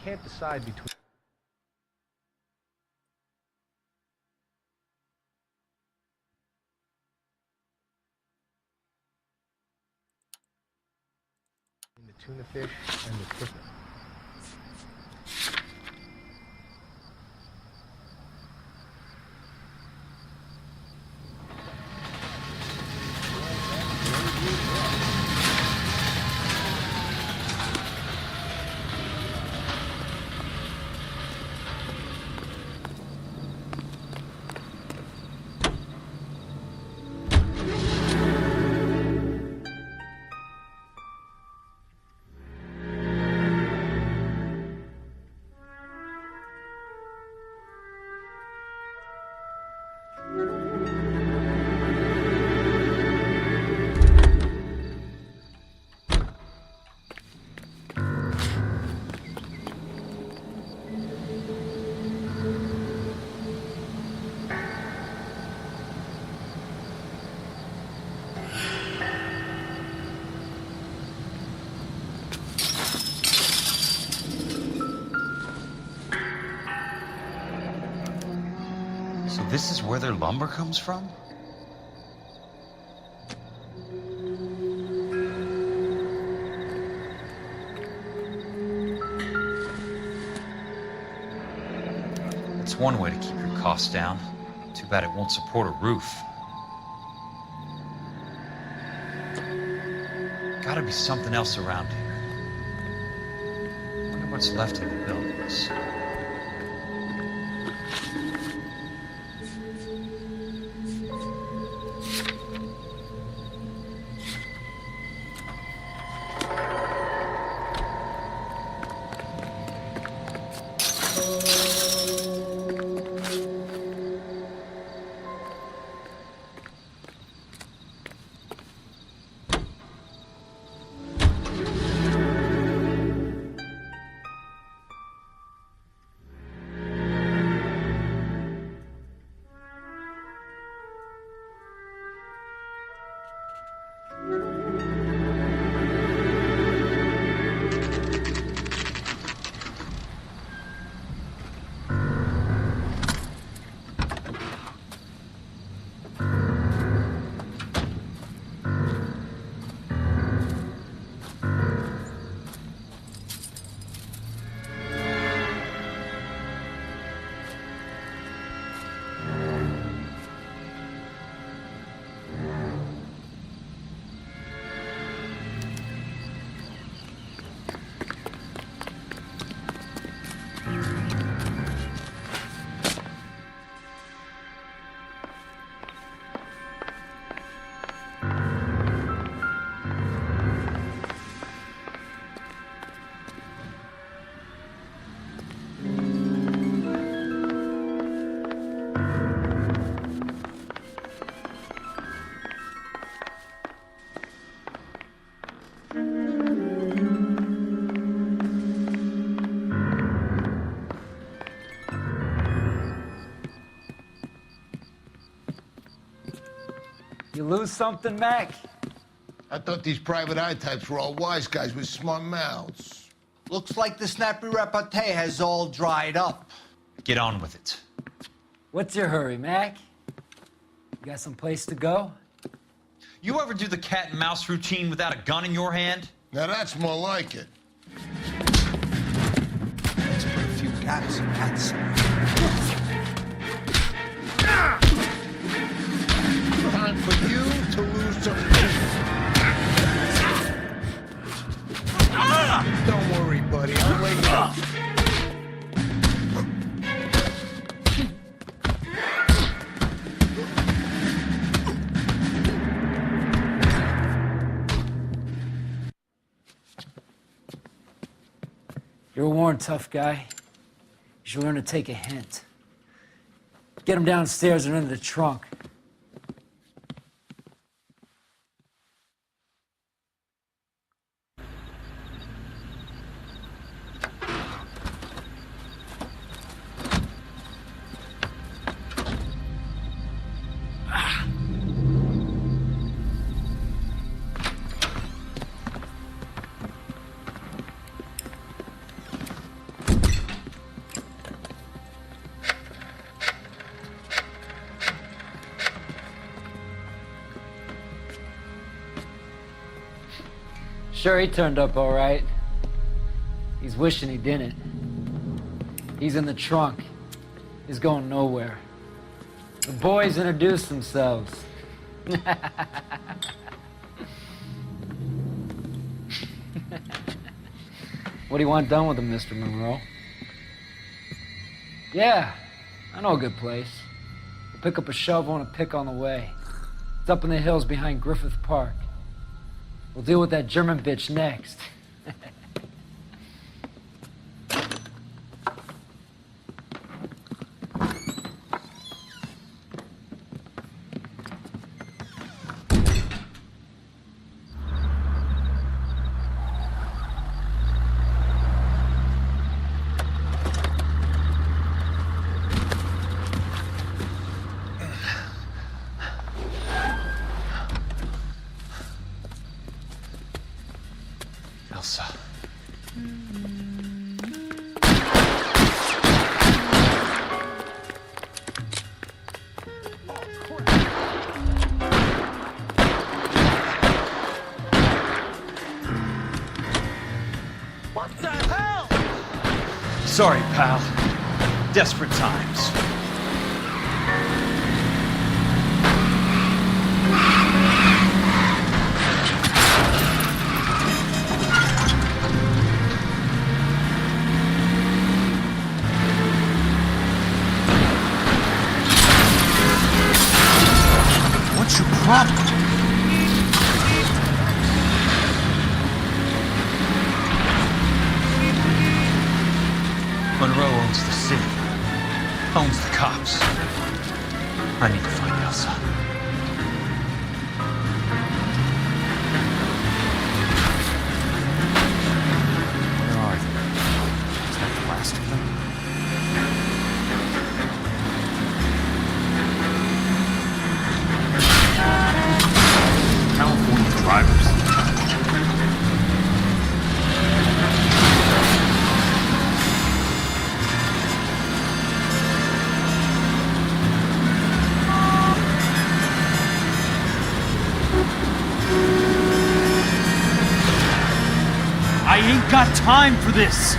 can't decide between... the tuna fish and the chicken. So this is where their lumber comes from? That's one way to keep your costs down. Too bad it won't support a roof. Gotta be something else around here. Wonder what's left of the buildings. You lose something, Mac? I thought these private eye types were all wise guys with smart mouths. Looks like the snappy repartee has all dried up. Get on with it. What's your hurry, Mac? You got some place to go? You ever do the cat and mouse routine without a gun in your hand? Now that's more like it. Let's put a few gaps in that side. Time for you to lose some... Don't worry, buddy. I'll wake up. You're a worn, tough guy. You should learn to take a hint. Get him downstairs and into the trunk. Sure, he turned up all right. He's wishing he didn't. He's in the trunk. He's going nowhere. The boys introduced themselves. What do you want done with him, Mr. Monroe? Yeah, I know a good place. We'll pick up a shovel and a pick on the way. It's up in the hills behind Griffith Park. We'll deal with that German bitch next. Elsa. What the hell? Sorry, pal. Desperate times. What's your problem? Monroe owns the city. Owns the cops. I need to find Elsa. Where are they? Is that the last of them? California drivers. I ain't got time for this!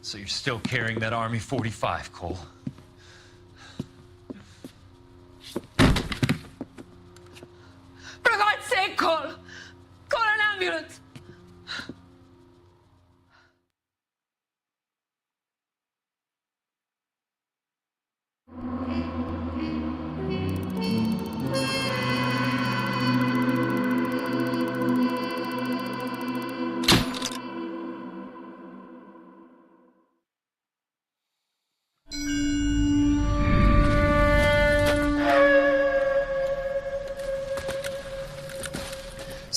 So you're still carrying that Army 45, Cole? For God's sake, Cole! Call an ambulance!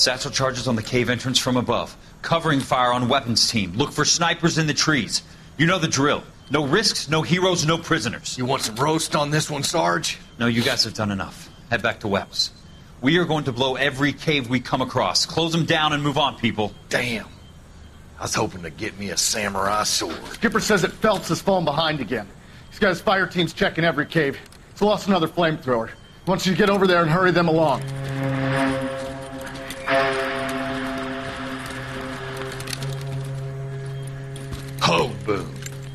Satchel charges on the cave entrance from above. Covering fire on weapons team. Look for snipers in the trees. You know the drill. No risks, no heroes, no prisoners. You want some roast on this one, Sarge? No, you guys have done enough. Head back to Webb's. We are going to blow every cave we come across. Close them down and move on, people. Damn. I was hoping to get me a samurai sword. Skipper says that Phelps has fallen behind again. He's got his fire teams checking every cave. He's lost another flamethrower. He wants you to get over there and hurry them along. Hoboon,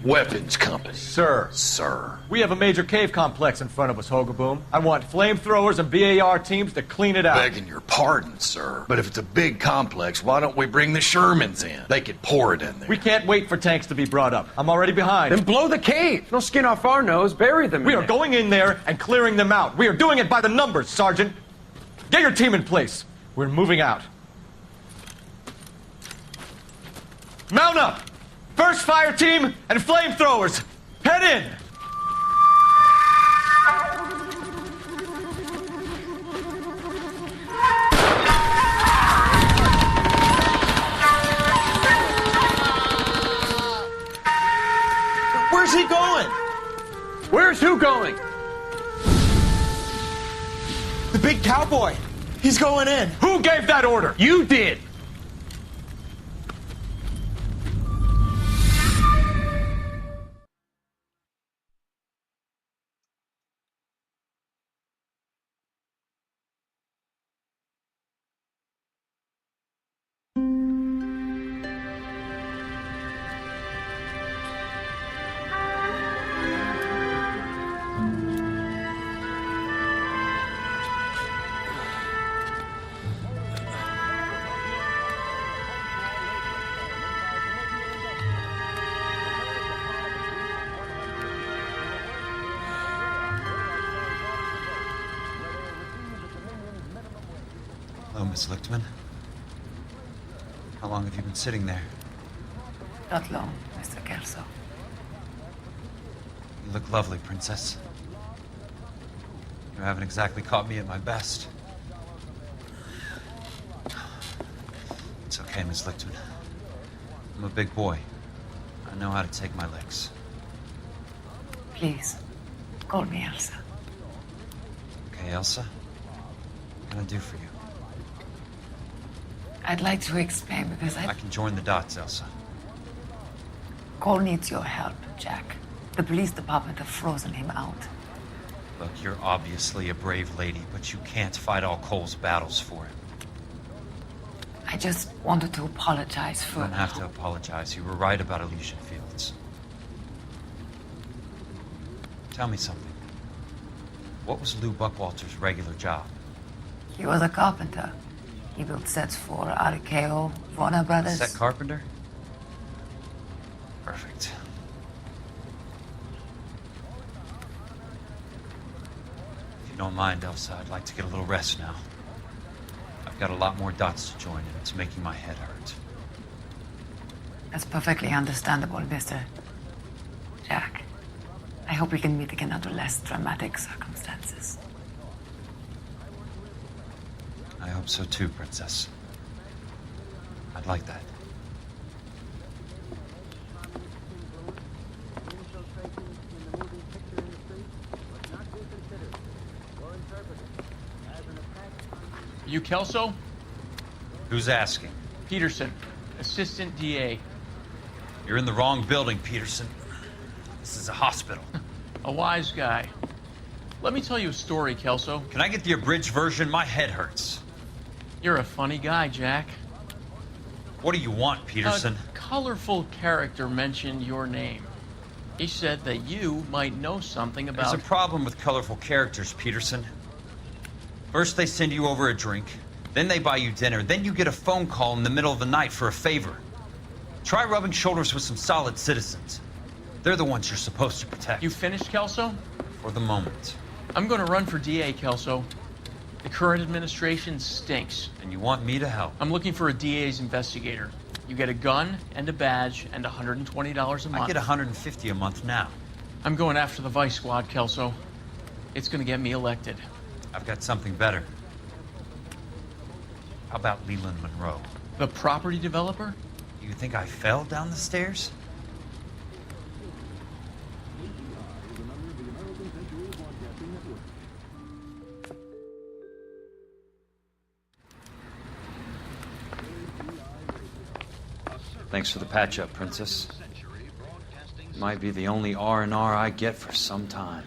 Weapons Company. Sir. Sir. We have a major cave complex in front of us, Hogaboom. I want flamethrowers and BAR teams to clean it out. Begging your pardon, sir. But if it's a big complex, why don't we bring the Shermans in? They could pour it in there. We can't wait for tanks to be brought up. I'm already behind. Then blow the cave. No skin off our nose. Bury them. We are going in there and clearing them out. We are doing it by the numbers, Sergeant. Get your team in place. We're moving out. Mount up! First fire team and flamethrowers. Head in! Where's he going? Where's who going? The big cowboy. He's going in. Who gave that order? You did. Hello, Miss Lichtman. How long have you been sitting there? Not long, Mr. Kelso. You look lovely, Princess. You haven't exactly caught me at my best. It's okay, Miss Lichtman. I'm a big boy. I know how to take my licks. Please, call me Elsa. Okay, Elsa? What can I do for you? I'd like to explain because I can join the dots, Elsa. Cole needs your help, Jack. The police department have frozen him out. Look, you're obviously a brave lady, but you can't fight all Cole's battles for him. I just wanted to apologize for... You don't have to apologize. You were right about Elysian Fields. Tell me something. What was Lou Buckwalter's regular job? He was a carpenter. He built sets for RKO, Warner Brothers. Set carpenter? Perfect. If you don't mind, Elsa, I'd like to get a little rest now. I've got a lot more dots to join, and it's making my head hurt. That's perfectly understandable, Mr. Jack. I hope we can meet again under less dramatic circumstances. I hope so too, Princess. I'd like that. You Kelso? Who's asking? Peterson, assistant DA. You're in the wrong building, Peterson. This is a hospital. A wise guy. Let me tell you a story, Kelso. Can I get the abridged version? My head hurts. You're a funny guy, Jack. What do you want, Peterson? A colorful character mentioned your name. He said that you might know something about... There's a problem with colorful characters, Peterson. First they send you over a drink, then they buy you dinner, then you get a phone call in the middle of the night for a favor. Try rubbing shoulders with some solid citizens. They're the ones you're supposed to protect. You finished, Kelso? For the moment. I'm going to run for DA, Kelso. The current administration stinks. And you want me to help? I'm looking for a DA's investigator. You get a gun and a badge and $120 a month. I get $150 a month now. I'm going after the Vice Squad, Kelso. It's going to get me elected. I've got something better. How about Leland Monroe? The property developer? You think I fell down the stairs? Thanks for the patch-up, Princess. Might be the only R&R I get for some time.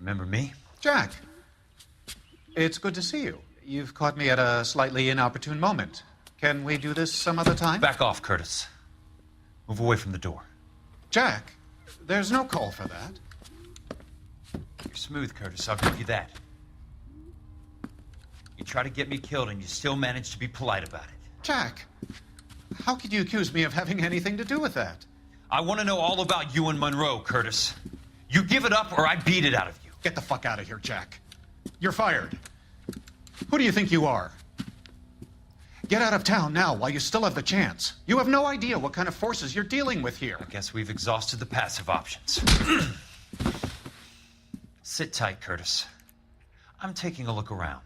Remember me? Jack, it's good to see you. You've caught me at a slightly inopportune moment. Can we do this some other time? Back off, Curtis. Move away from the door. Jack, there's no call for that. You're smooth, Curtis. I'll give you that. You try to get me killed and you still manage to be polite about it. Jack, how could you accuse me of having anything to do with that? I want to know all about you and Monroe, Curtis. You give it up or I beat it out of you. Get the fuck out of here, Jack. You're fired. Who do you think you are? Get out of town now while you still have the chance. You have no idea what kind of forces you're dealing with here. I guess we've exhausted the passive options. Sit tight, Curtis. I'm taking a look around.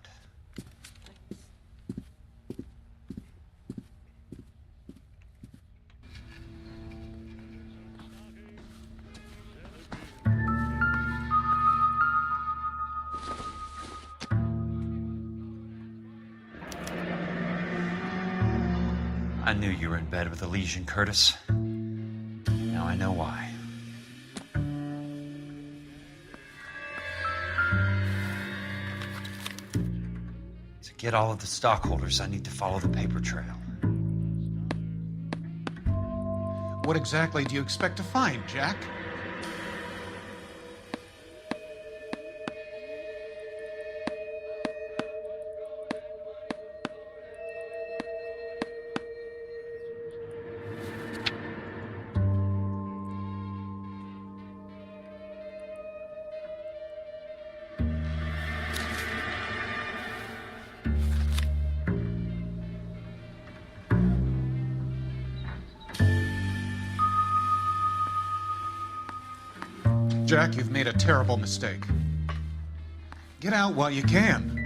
I knew you were in bed with a lesion, Curtis. Now I know why. To get all of the stockholders, I need to follow the paper trail. What exactly do you expect to find, Jack? Jack, you've made a terrible mistake. Get out while you can.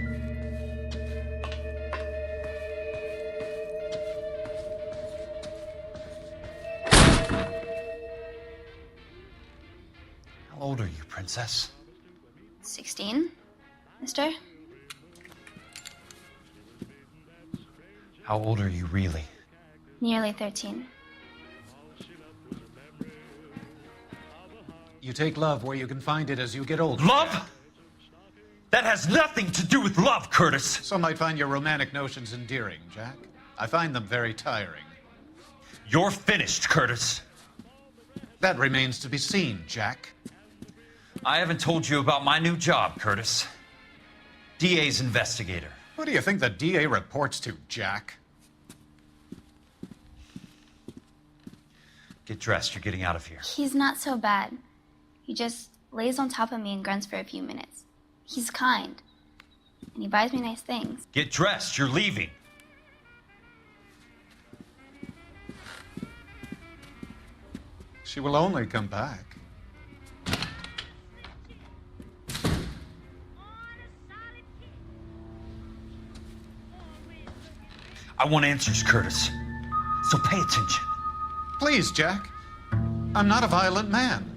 How old are you, Princess? 16, mister? How old are you really? Nearly 13. You take love where you can find it as you get older. Love? That has nothing to do with love, Curtis. Some might find your romantic notions endearing, Jack. I find them very tiring. You're finished, Curtis. That remains to be seen, Jack. I haven't told you about my new job, Curtis. DA's investigator. Who do you think the DA reports to, Jack? Get dressed, you're getting out of here. He's not so bad. He just lays on top of me and grunts for a few minutes. He's kind. And he buys me nice things. Get dressed, you're leaving. She will only come back. I want answers, Curtis. So pay attention. Please, Jack. I'm not a violent man.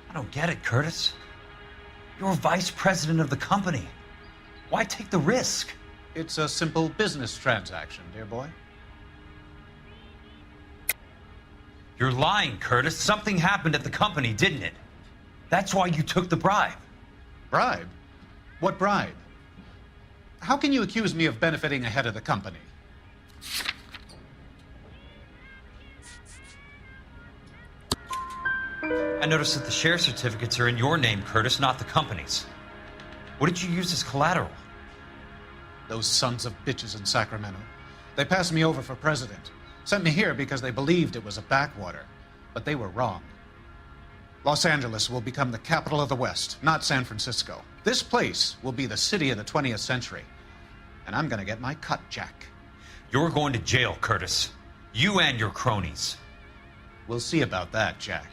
I don't get it, Curtis. You're vice president of the company. Why take the risk? It's a simple business transaction, dear boy. You're lying, Curtis. Something happened at the company, didn't it? That's why you took the bribe. Bribe? What bribe? How can you accuse me of benefiting a head of the company? I noticed that the share certificates are in your name, Curtis, not the company's. What did you use as collateral? Those sons of bitches in Sacramento. They passed me over for president. Sent me here because they believed it was a backwater. But they were wrong. Los Angeles will become the capital of the West, not San Francisco. This place will be the city of the 20th century. And I'm gonna get my cut, Jack. You're going to jail, Curtis. You and your cronies. We'll see about that, Jack.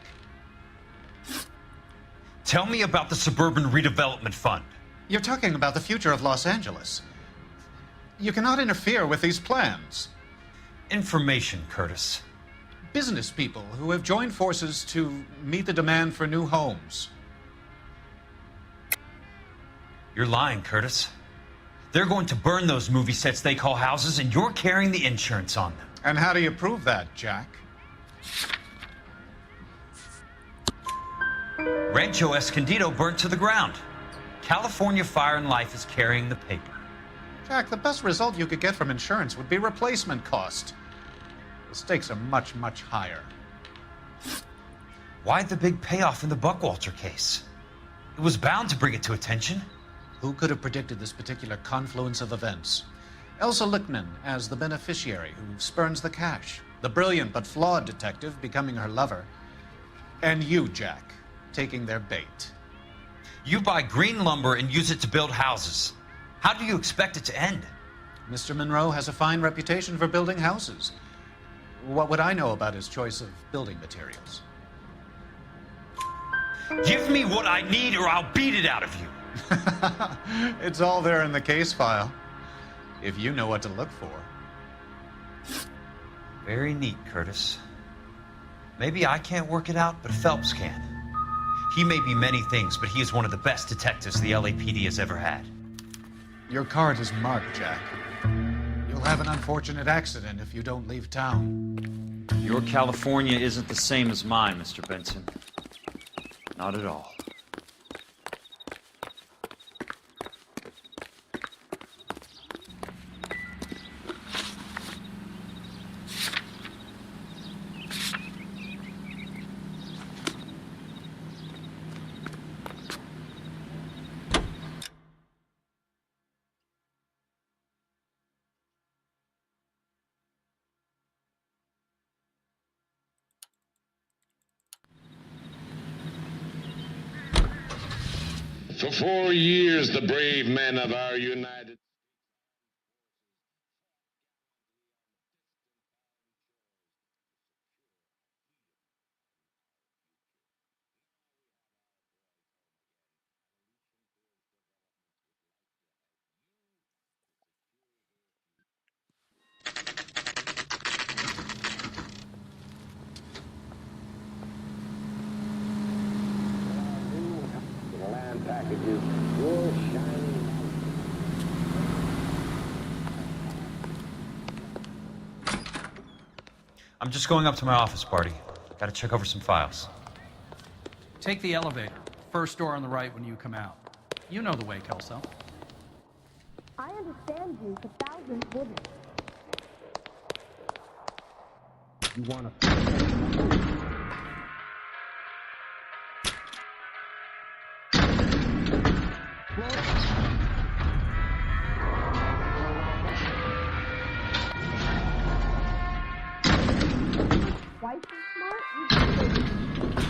Tell me about the Suburban Redevelopment Fund. You're talking about the future of Los Angeles. You cannot interfere with these plans. Information, Curtis. Business people who have joined forces to meet the demand for new homes. You're lying, Curtis. They're going to burn those movie sets they call houses, and you're carrying the insurance on them. And how do you prove that, Jack? Rancho Escondido burnt to the ground. California Fire and Life is carrying the paper. Jack, the best result you could get from insurance would be replacement cost. The stakes are much, much higher. Why the big payoff in the Buckwalter case? It was bound to bring it to attention. Who could have predicted this particular confluence of events? Elsa Lichtman as the beneficiary who spurns the cash. The brilliant but flawed detective becoming her lover. And you, Jack, taking their bait. You buy green lumber and use it to build houses. How do you expect it to end? Mr. Monroe has a fine reputation for building houses. What would I know about his choice of building materials? Give me what I need or I'll beat it out of you. It's all there in the case file, if you know what to look for. Very neat, Curtis. Maybe I can't work it out, but Phelps can. He may be many things, but he is one of the best detectives the LAPD has ever had. Your card is marked, Jack. You'll have an unfortunate accident if you don't leave town. Your California isn't the same as mine, Mr. Benson. Not at all. For 4 years, the brave men of our United It is your shining I'm just going up to my office, Barty. Gotta check over some files. Take the elevator. First door on the right when you come out. You know the way, Kelso. I understand you, 1,000 wouldn't. You wanna... Twice as smart? You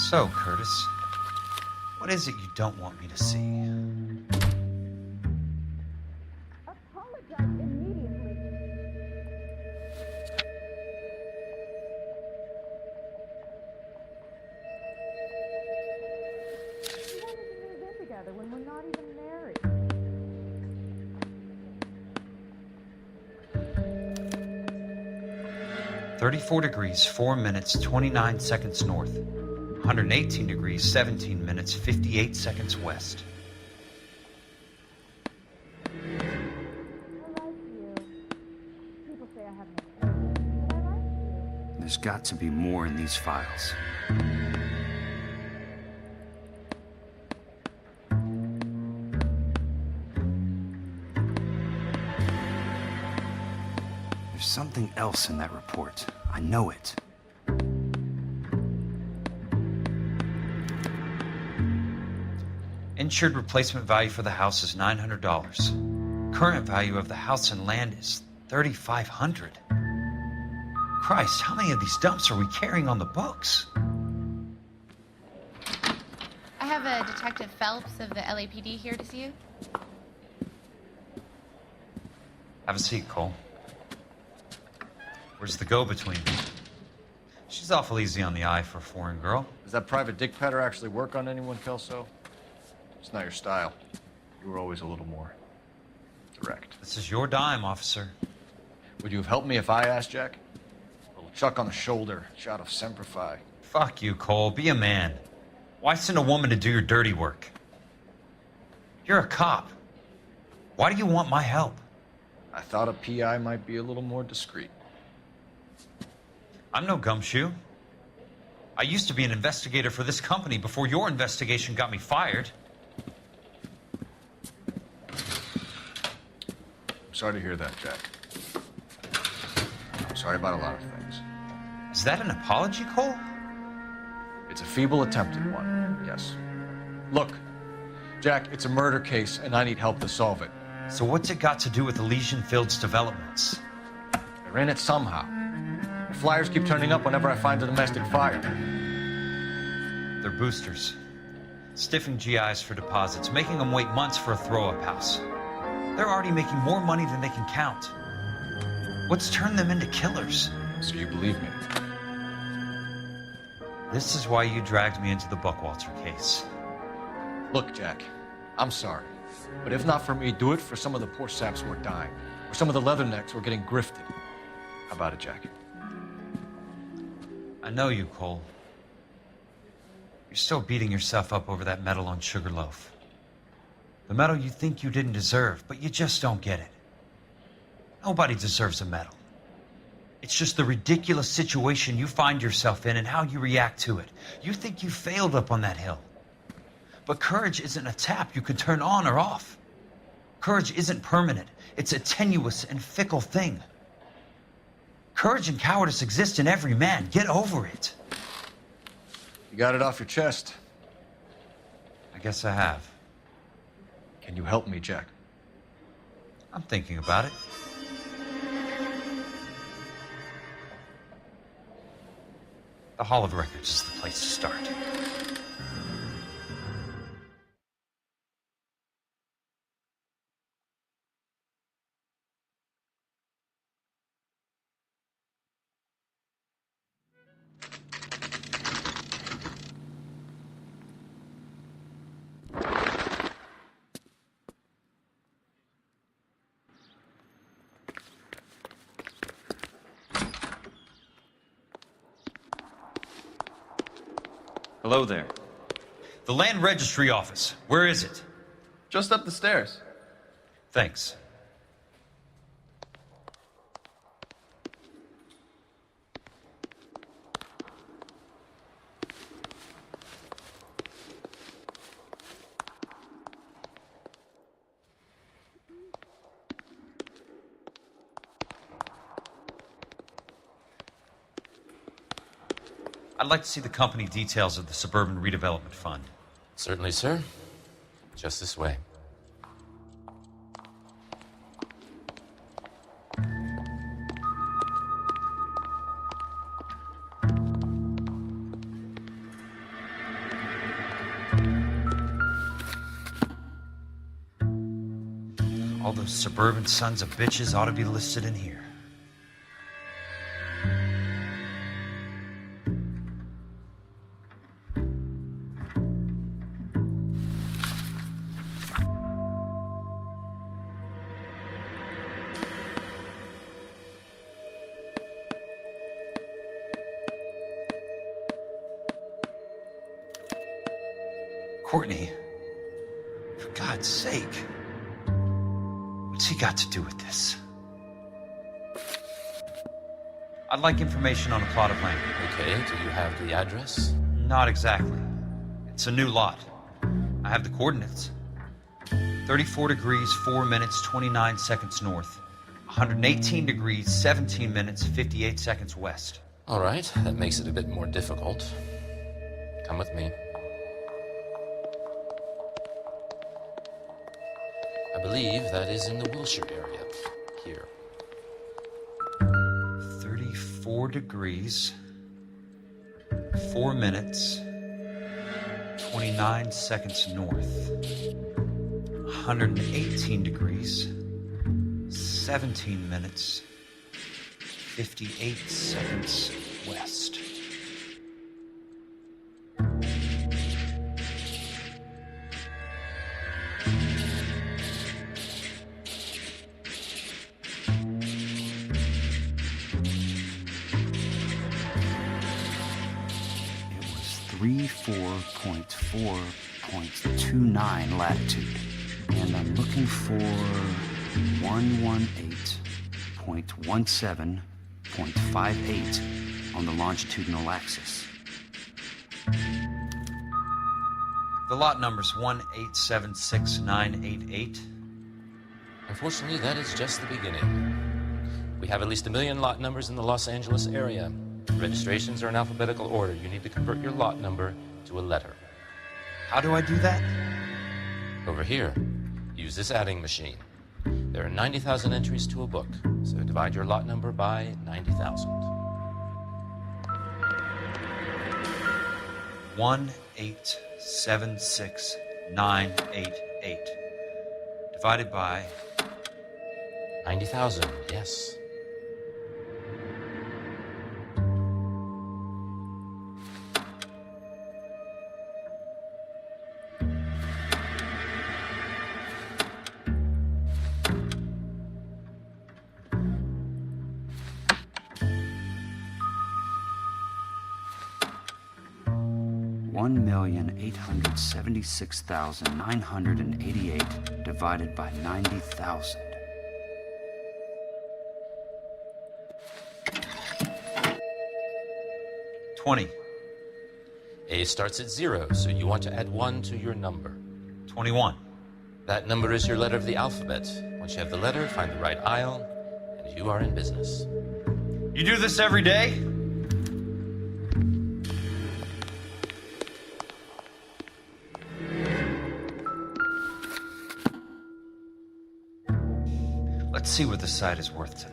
So, Curtis, what is it you don't want me to see? apologize immediately. We wanted to move in together when we're not even married. 34 degrees, 4 minutes, 29 seconds north. 118 degrees, 17 minutes, 58 seconds west. I like you. People say I have no sense, but I like you. There's got to be more in these files. There's something else in that report. I know it. Insured replacement value for the house is $900. Current value of the house and land is $3,500. Christ, how many of these dumps are we carrying on the books? I have a Detective Phelps of the LAPD here to see you. Have a seat, Cole. Where's the go-between? She's awful easy on the eye for a foreign girl. Does that private dick petter actually work on anyone, Kelso? It's not your style. You were always a little more direct. This is your dime, officer. Would you have helped me if I asked, Jack? A little chuck on the shoulder, shot of Semper Fi. Fuck you, Cole. Be a man. Why send a woman to do your dirty work? You're a cop. Why do you want my help? I thought a PI might be a little more discreet. I'm no gumshoe. I used to be an investigator for this company before your investigation got me fired. Sorry to hear that, Jack. I'm sorry about a lot of things. Is that an apology, Cole? It's a feeble attempt at one, yes. Look, Jack, it's a murder case, and I need help to solve it. So what's it got to do with Elysian Fields developments? They're in it somehow. The flyers keep turning up whenever I find a domestic fire. They're boosters. Stiffing GIs for deposits, making them wait months for a throw-up house. They're already making more money than they can count. What's turned them into killers? So you believe me? This is why you dragged me into the Buckwalter case. Look, Jack, I'm sorry. But if not for me, do it for some of the poor saps who are dying. Or some of the leathernecks who are getting grifted. How about it, Jack? I know you, Cole. You're still beating yourself up over that medal on Sugarloaf. The medal you think you didn't deserve, but you just don't get it. Nobody deserves a medal. It's just the ridiculous situation you find yourself in and how you react to it. You think you failed up on that hill. But courage isn't a tap you can turn on or off. Courage isn't permanent. It's a tenuous and fickle thing. Courage and cowardice exist in every man. Get over it. You got it off your chest. I guess I have. Can you help me, Jack? I'm thinking about it. The Hall of Records is the place to start. Hello there. The land registry office. Where is it? Just up the stairs. Thanks. I'd like to see the company details of the Suburban Redevelopment Fund. Certainly, sir. Just this way. All those suburban sons of bitches ought to be listed in here. Courtney, for God's sake, what's he got to do with this? I'd like information on a plot of land. Okay, do you have the address? Not exactly. It's a new lot. I have the coordinates. 34 degrees, 4 minutes, 29 seconds north. 118 degrees, 17 minutes, 58 seconds west. All right, that makes it a bit more difficult. Come with me. I believe that is in the Wilshire area, here. 34 degrees, 4 minutes, 29 seconds north. 118 degrees, 17 minutes, 58 seconds west. It was 34.4.29 latitude. And I'm looking for 118.17.58 on the longitudinal axis. The lot number's 1876988. Unfortunately, that is just the beginning. We have at least 1 million lot numbers in the Los Angeles area. Registrations are in alphabetical order. You need to convert your lot number to a letter. How do I do that? Over here. Use this adding machine. There are 90,000 entries to a book, so divide your lot number by 90,000. 1876988 divided by 90,000, yes. $1,876,988 divided by 90,000. $20. A starts at 0, so you want to add 1 to your number. 21. That number is your letter of the alphabet. Once you have the letter, find the right aisle, and you are in business. You do this every day? Let's see what the site is worth to them.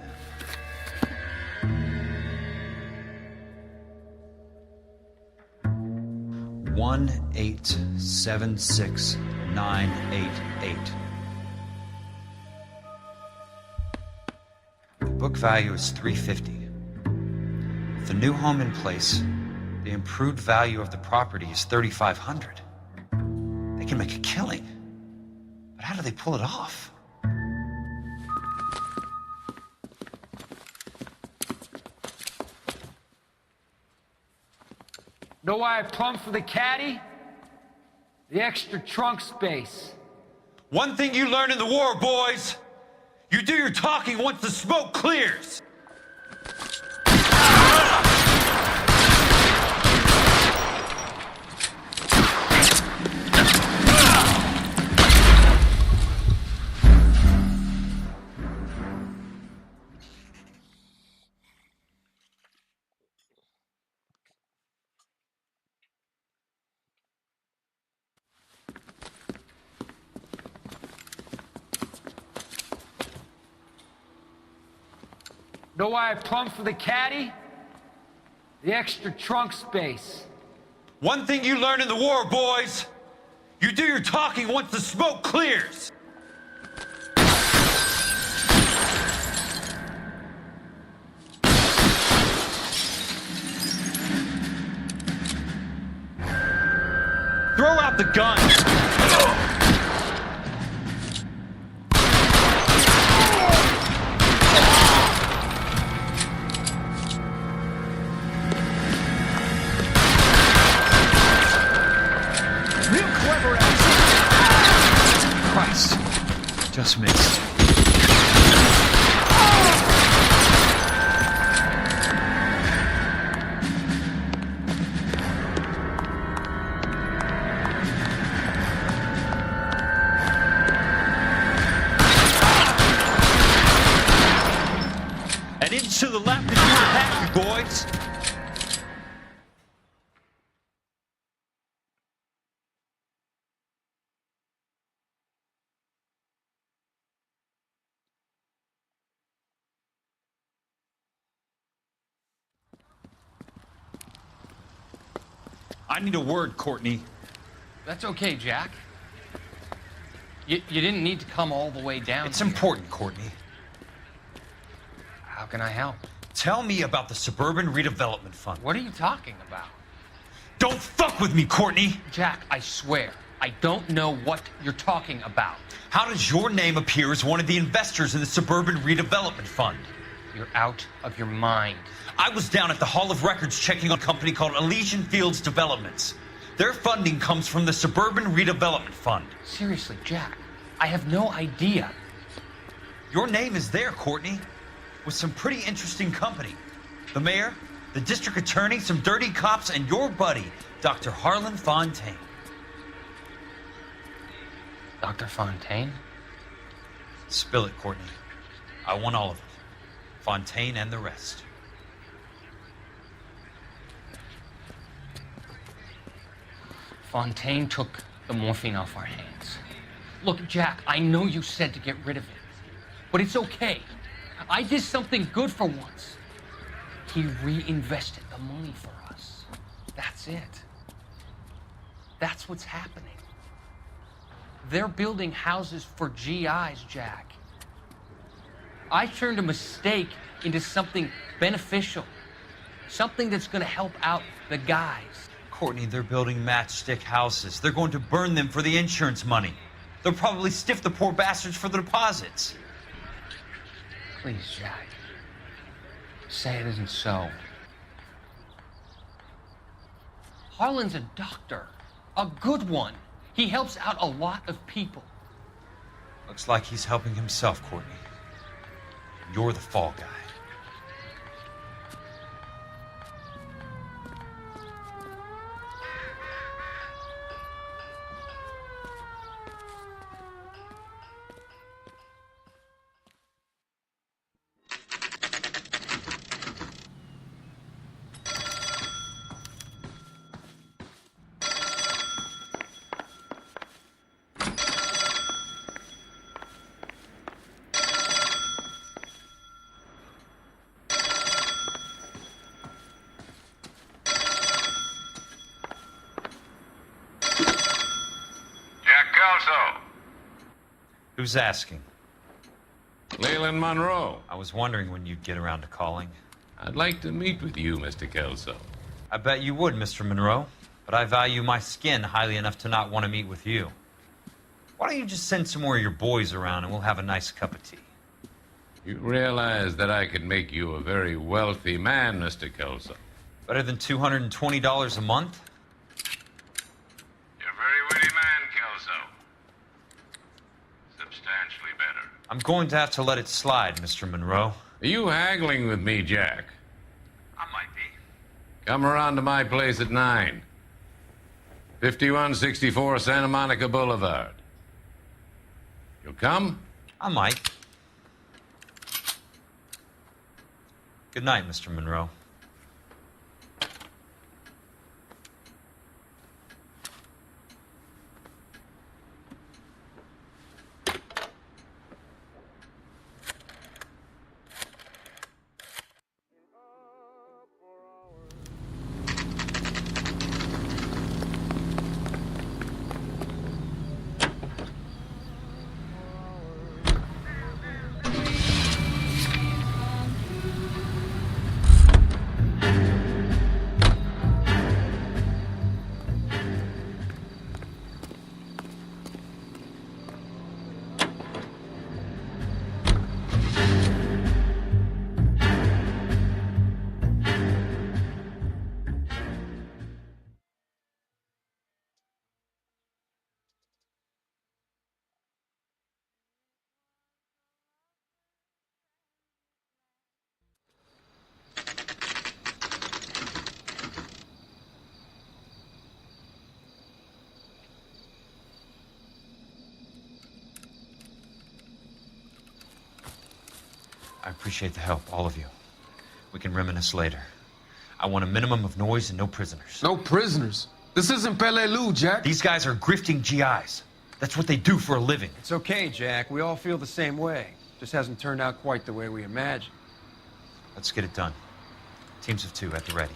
$1,876,988. The book value is $350. With the new home in place, the improved value of the property is $3,500. They can make a killing. But how do they pull it off? Know why I plumbed for the caddy? The extra trunk space. One thing you learn in the war, boys. You do your talking once the smoke clears. Know why I plumbed for the caddy? The extra trunk space. One thing you learn in the war, boys. You do your talking once the smoke clears. Throw out the gun. Just missed. And into the left is your package, boys. I need a word, Courtney. That's okay, Jack. You didn't need to come all the way down. It's important, Courtney. How can I help? Tell me about the Suburban Redevelopment Fund. What are you talking about? Don't fuck with me, Courtney! Jack, I swear, I don't know what you're talking about. How does your name appear as one of the investors in the Suburban Redevelopment Fund? You're out of your mind. I was down at the Hall of Records checking on a company called Elysian Fields Developments. Their funding comes from the Suburban Redevelopment Fund. Seriously, Jack, I have no idea. Your name is there, Courtney, with some pretty interesting company. The mayor, the district attorney, some dirty cops, and your buddy, Dr. Harlan Fontaine. Dr. Fontaine? Spill it, Courtney. I want all of it. Fontaine and the rest. Fontaine took the morphine off our hands. Look, Jack, I know you said to get rid of it, but it's okay. I did something good for once. He reinvested the money for us. That's it. That's what's happening. They're building houses for GIs, Jack. I turned a mistake into something beneficial, something that's going to help out the guys. Courtney, they're building matchstick houses. They're going to burn them for the insurance money. They'll probably stiff the poor bastards for the deposits. Please, Jack. Say it isn't so. Harlan's a doctor. A good one. He helps out a lot of people. Looks like he's helping himself, Courtney. You're the fall guy. Who's asking? Leland Monroe. I was wondering when you'd get around to calling. I'd like to meet with you, Mr. Kelso. I bet you would, Mr. Monroe. But I value my skin highly enough to not want to meet with you. Why don't you just send some more of your boys around and we'll have a nice cup of tea? You realize that I could make you a very wealthy man, Mr. Kelso. Better than $220 a month? You're a very witty man, Kelso. Substantially better. I'm going to have to let it slide, Mr. Monroe. Are you haggling with me, Jack? I might be. Come around to my place at 9. 5164 Santa Monica Boulevard. You'll come? I might. Good night, Mr. Monroe. I appreciate the help, all of you. We can reminisce later. I want a minimum of noise and no prisoners. No prisoners? This isn't Peleliu, Jack. These guys are grifting GIs. That's what they do for a living. It's okay, Jack. We all feel the same way. Just hasn't turned out quite the way we imagined. Let's get it done. Teams of 2 at the ready.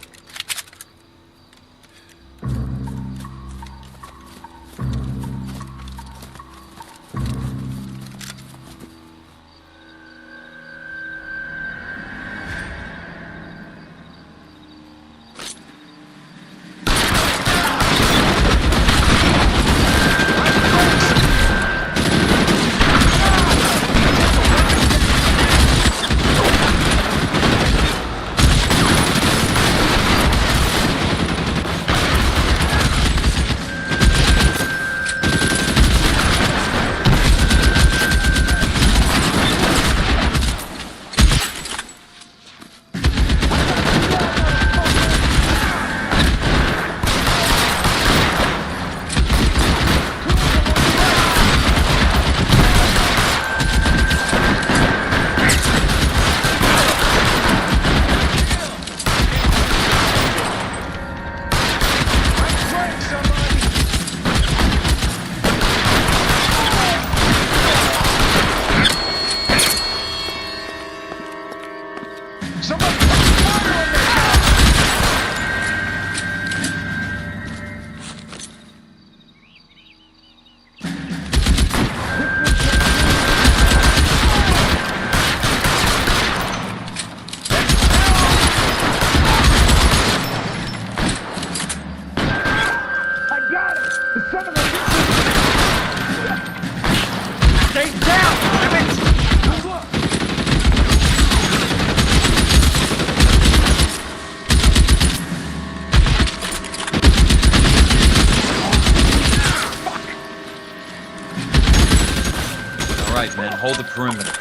Hold the perimeter.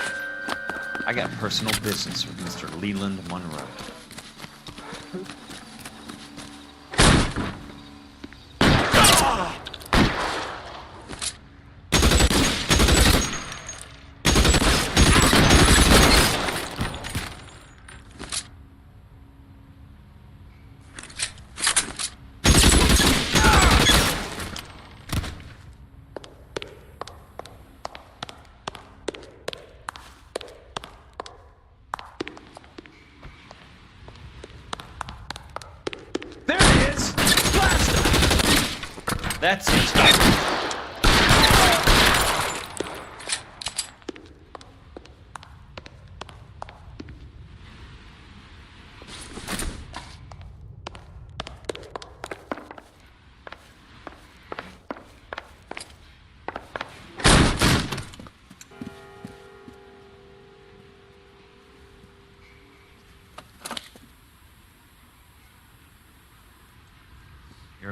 I got personal business with Mr. Leland Monroe. That's it.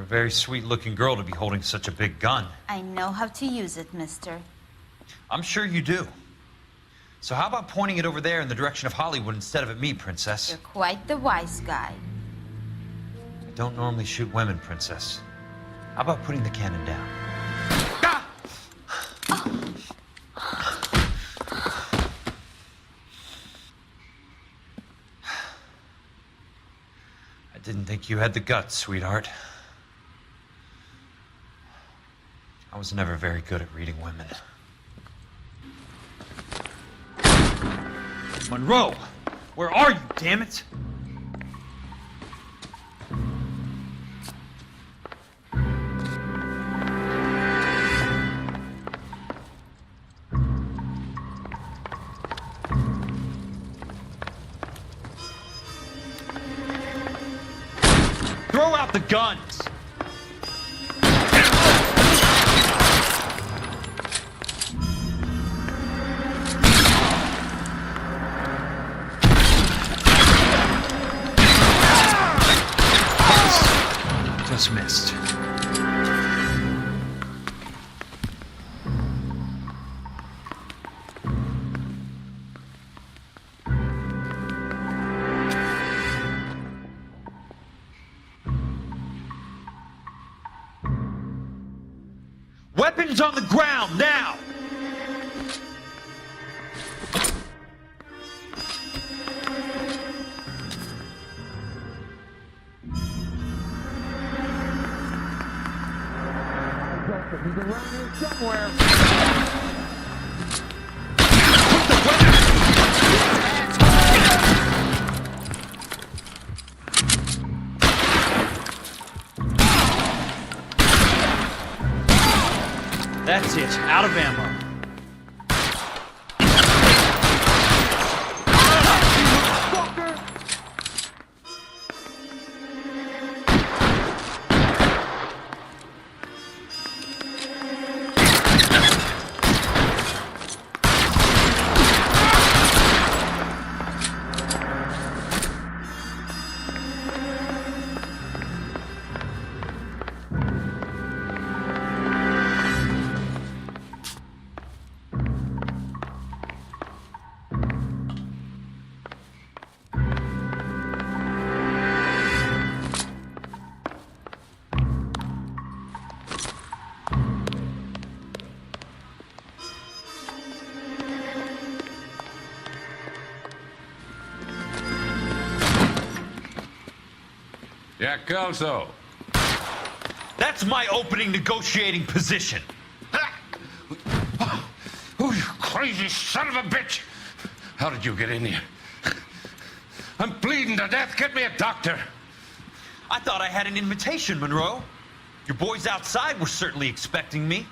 a very sweet-looking girl to be holding such a big gun. I know how to use it, mister. I'm sure you do. So how about pointing it over there in the direction of Hollywood instead of at me, Princess? You're quite the wise guy. I don't normally shoot women, Princess. How about putting the cannon down? I didn't think you had the guts, sweetheart. I was never very good at reading women. Monroe! Where are you, damn it? Throw out the guns! Just missed. Weapons on the ground, now! He's around here somewhere. That's it. Out of ammo. Jack Kelso. That's my opening negotiating position. Oh, you crazy son of a bitch! How did you get in here? I'm bleeding to death. Get me a doctor. I thought I had an invitation, Monroe. Your boys outside were certainly expecting me.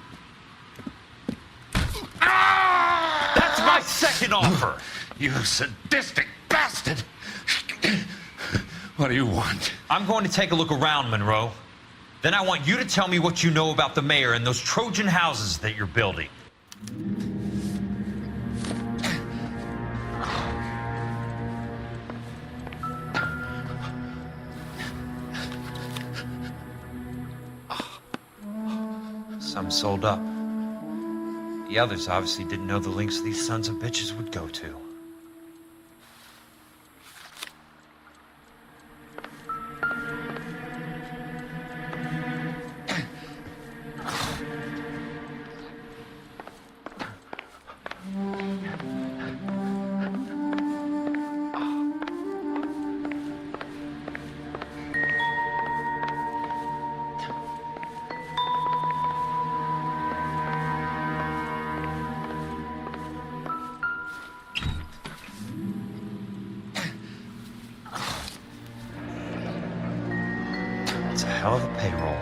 That's my second offer. You sadistic bastard! What do you want? I'm going to take a look around, Monroe. Then I want you to tell me what you know about the mayor and those Trojan houses that you're building. Some sold up. The others obviously didn't know the lengths these sons of bitches would go to. It's a hell of a payroll.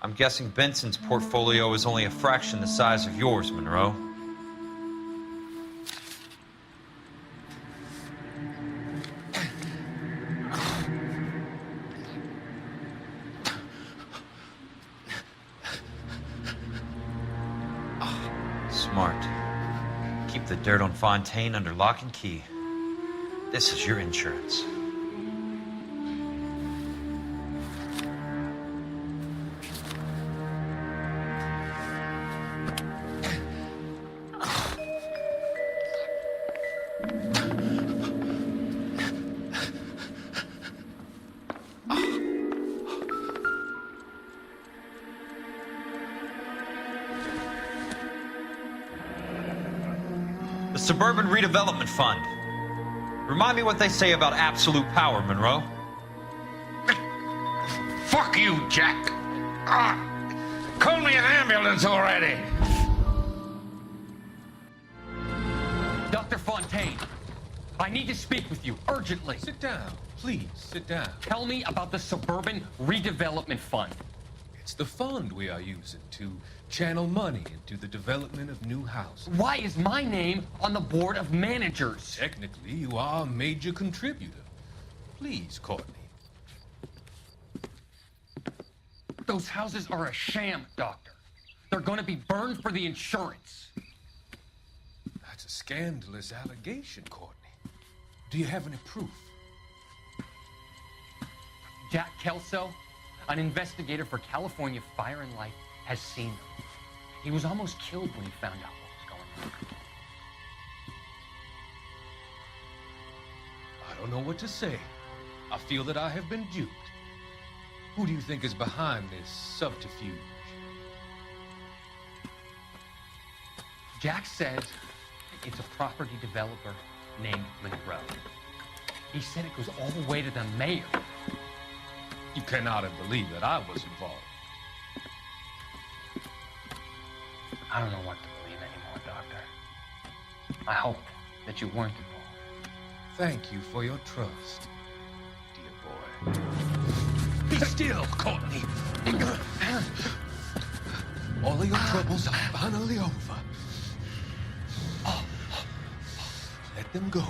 I'm guessing Benson's portfolio is only a fraction the size of yours, Monroe. Smart. Keep the the dirt on Fontaine under lock and key. This is your insurance. The Suburban Redevelopment Fund. Remind me what they say about absolute power, Monroe. Fuck you, Jack. Call me an ambulance already. Dr. Fontaine, I need to speak with you urgently. Sit down. Please, sit down. Tell me about the Suburban Redevelopment Fund. It's the fund we are using to channel money into the development of new houses. Why is my name on the board of managers? Technically, you are a major contributor. Please, Courtney. Those houses are a sham, Doctor. They're going to be burned for the insurance. That's a scandalous allegation, Courtney. Do you have any proof? Jack Kelso, an investigator for California Fire and Life, has seen them. He was almost killed when he found out what was going on. I don't know what to say. I feel that I have been duped. Who do you think is behind this subterfuge? Jack says it's a property developer named Monroe. He said it goes all the way to the mayor. You cannot have believed that I was involved. I don't know what to believe anymore, Doctor. I hope that you weren't involved. Thank you for your trust, dear boy. Be still, Courtney. All of your troubles are finally over. Let them go.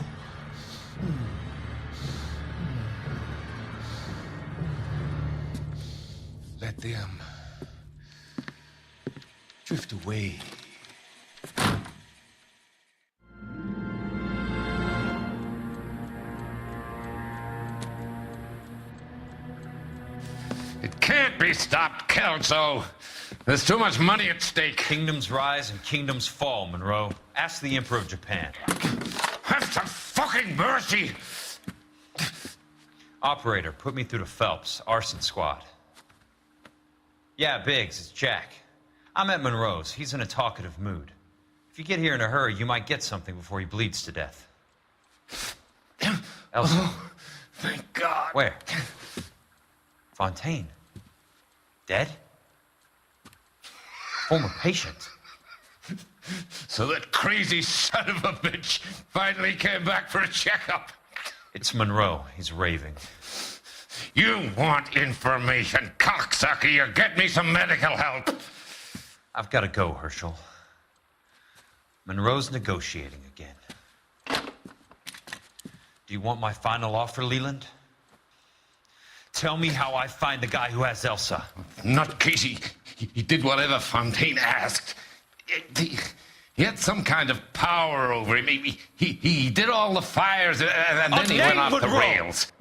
Let them drift away. It can't be stopped, Kelso. There's too much money at stake. Kingdoms rise and kingdoms fall, Monroe. Ask the Emperor of Japan. Have some fucking mercy! Operator, put me through to Phelps, arson squad. Yeah, Biggs, it's Jack. I'm at Monroe's. He's in a talkative mood. If you get here in a hurry, you might get something before he bleeds to death. Elsa. Oh, thank God. Where? Fontaine. Dead? Former patient. So that crazy son of a bitch finally came back for a checkup. It's Monroe. He's raving. You want information, cocksucker. You get me some medical help. I've got to go, Herschel. Monroe's negotiating again. Do you want my final offer, Leland? Tell me how I find the guy who has Elsa. Not Casey. He did whatever Fontaine asked. He had some kind of power over him. He did all the fires, and then he went off the rails.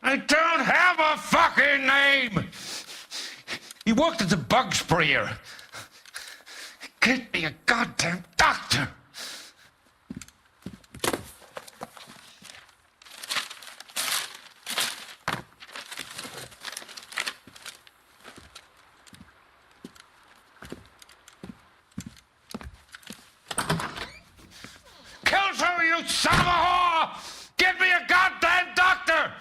I don't have a fucking name! He worked as a bug sprayer. Get me a goddamn doctor! Kelso, you son of a whore! Get me a goddamn doctor!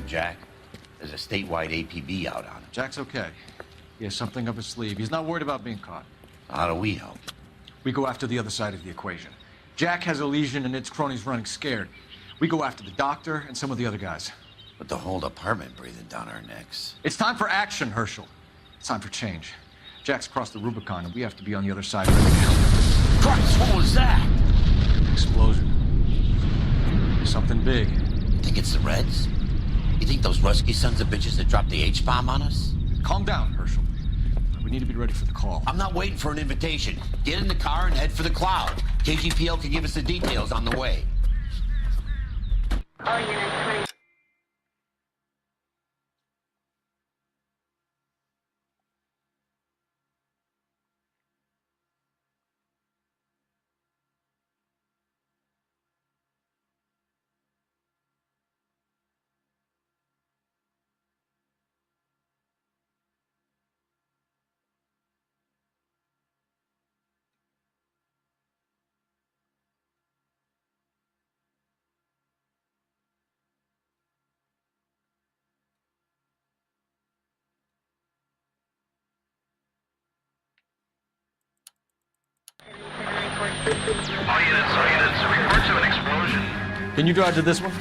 Jack. There's a statewide APB out on him. Jack's okay. He has something up his sleeve. He's not worried about being caught. How do we help? We go after the other side of the equation. Jack has a legion and its cronies running scared. We go after the doctor and some of the other guys. But the whole department breathing down our necks. It's time for action, Herschel. It's time for change. Jack's crossed the Rubicon, and we have to be on the other side ready to help. Christ, what was that? Explosion. Something big. You think it's the Reds? You think those Rusky sons of bitches that dropped the H-bomb on us? Calm down, Herschel. We need to be ready for the call. I'm not waiting for an invitation. Get in the car and head for the cloud. KGPL can give us the details on the way. All units 20. All units, reports of an explosion. Can you drive to this one?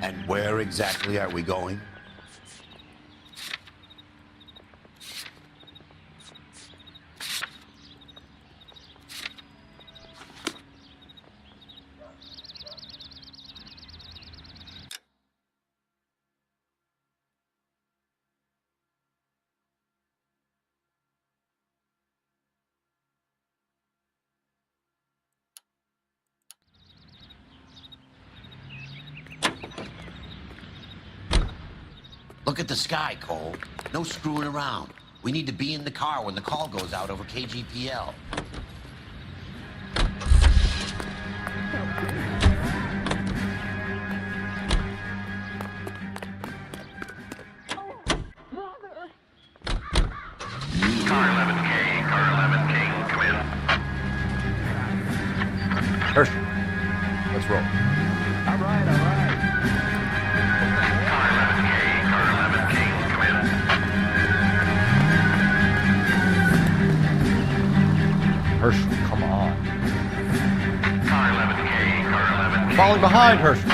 And where exactly are we going? Look at the sky, Cole. No screwing around. We need to be in the car when the call goes out over KGPL. Car 11K, come in. Herschel, let's roll. All right. Car 11K, come in. Herschel, come on. Car 11K. Falling behind, Herschel.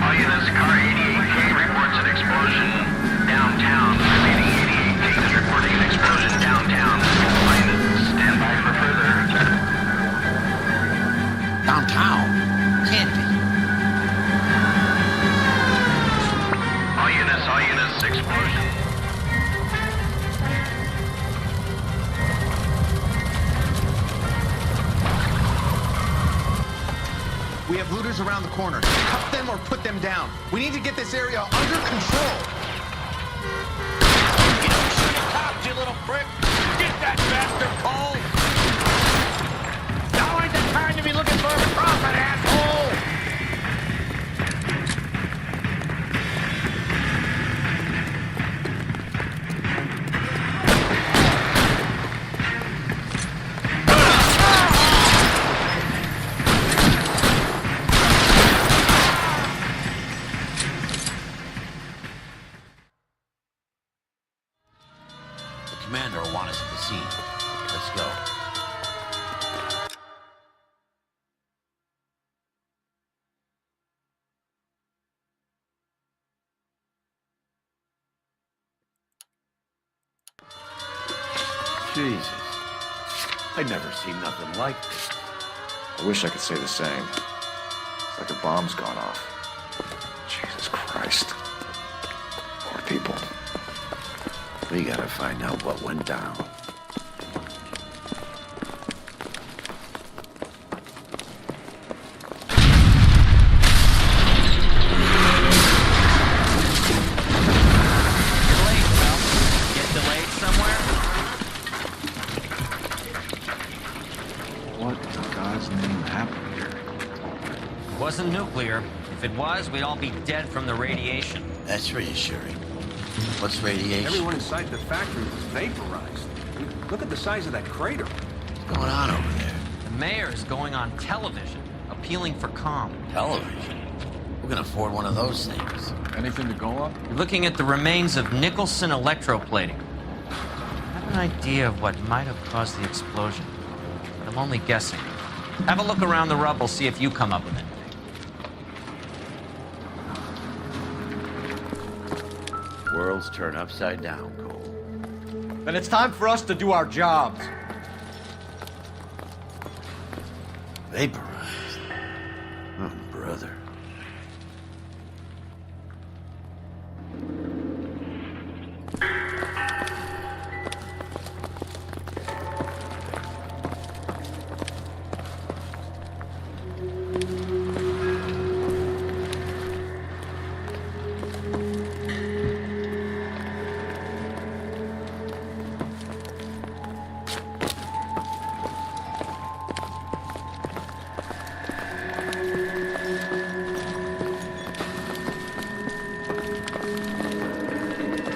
All units, car 88K reports an explosion downtown. Remaining 88K is reporting an explosion downtown. All units, stand by for further. Downtown? Can't be. All units, explosion. We have looters around the corner. Cut them or put them down. We need to get this area under control. You don't shoot at cops, you little prick. Get that bastard, Cole. Now ain't the time to be looking for a profit, asshole. The commander will want us at the scene. Let's go. Jesus. I'd never seen nothing like this. I wish I could say the same. It's like a bomb's gone off. Jesus Christ. Poor people. We gotta find out what went down. Get delayed somewhere? What in God's name happened here? It wasn't nuclear. If it was, we'd all be dead from the radiation. That's reassuring. What's radiation? Everyone inside the factory was vaporized. Look at the size of that crater. What's going on over there? The mayor is going on television, appealing for calm. Television? Who can afford one of those things? Anything to go on? You're looking at the remains of Nicholson electroplating. I have an idea of what might have caused the explosion, but I'm only guessing. Have a look around the rubble, see if you come up with anything. Worlds turn upside down, Cole. Then it's time for us to do our jobs. Vaporized. Oh, brother.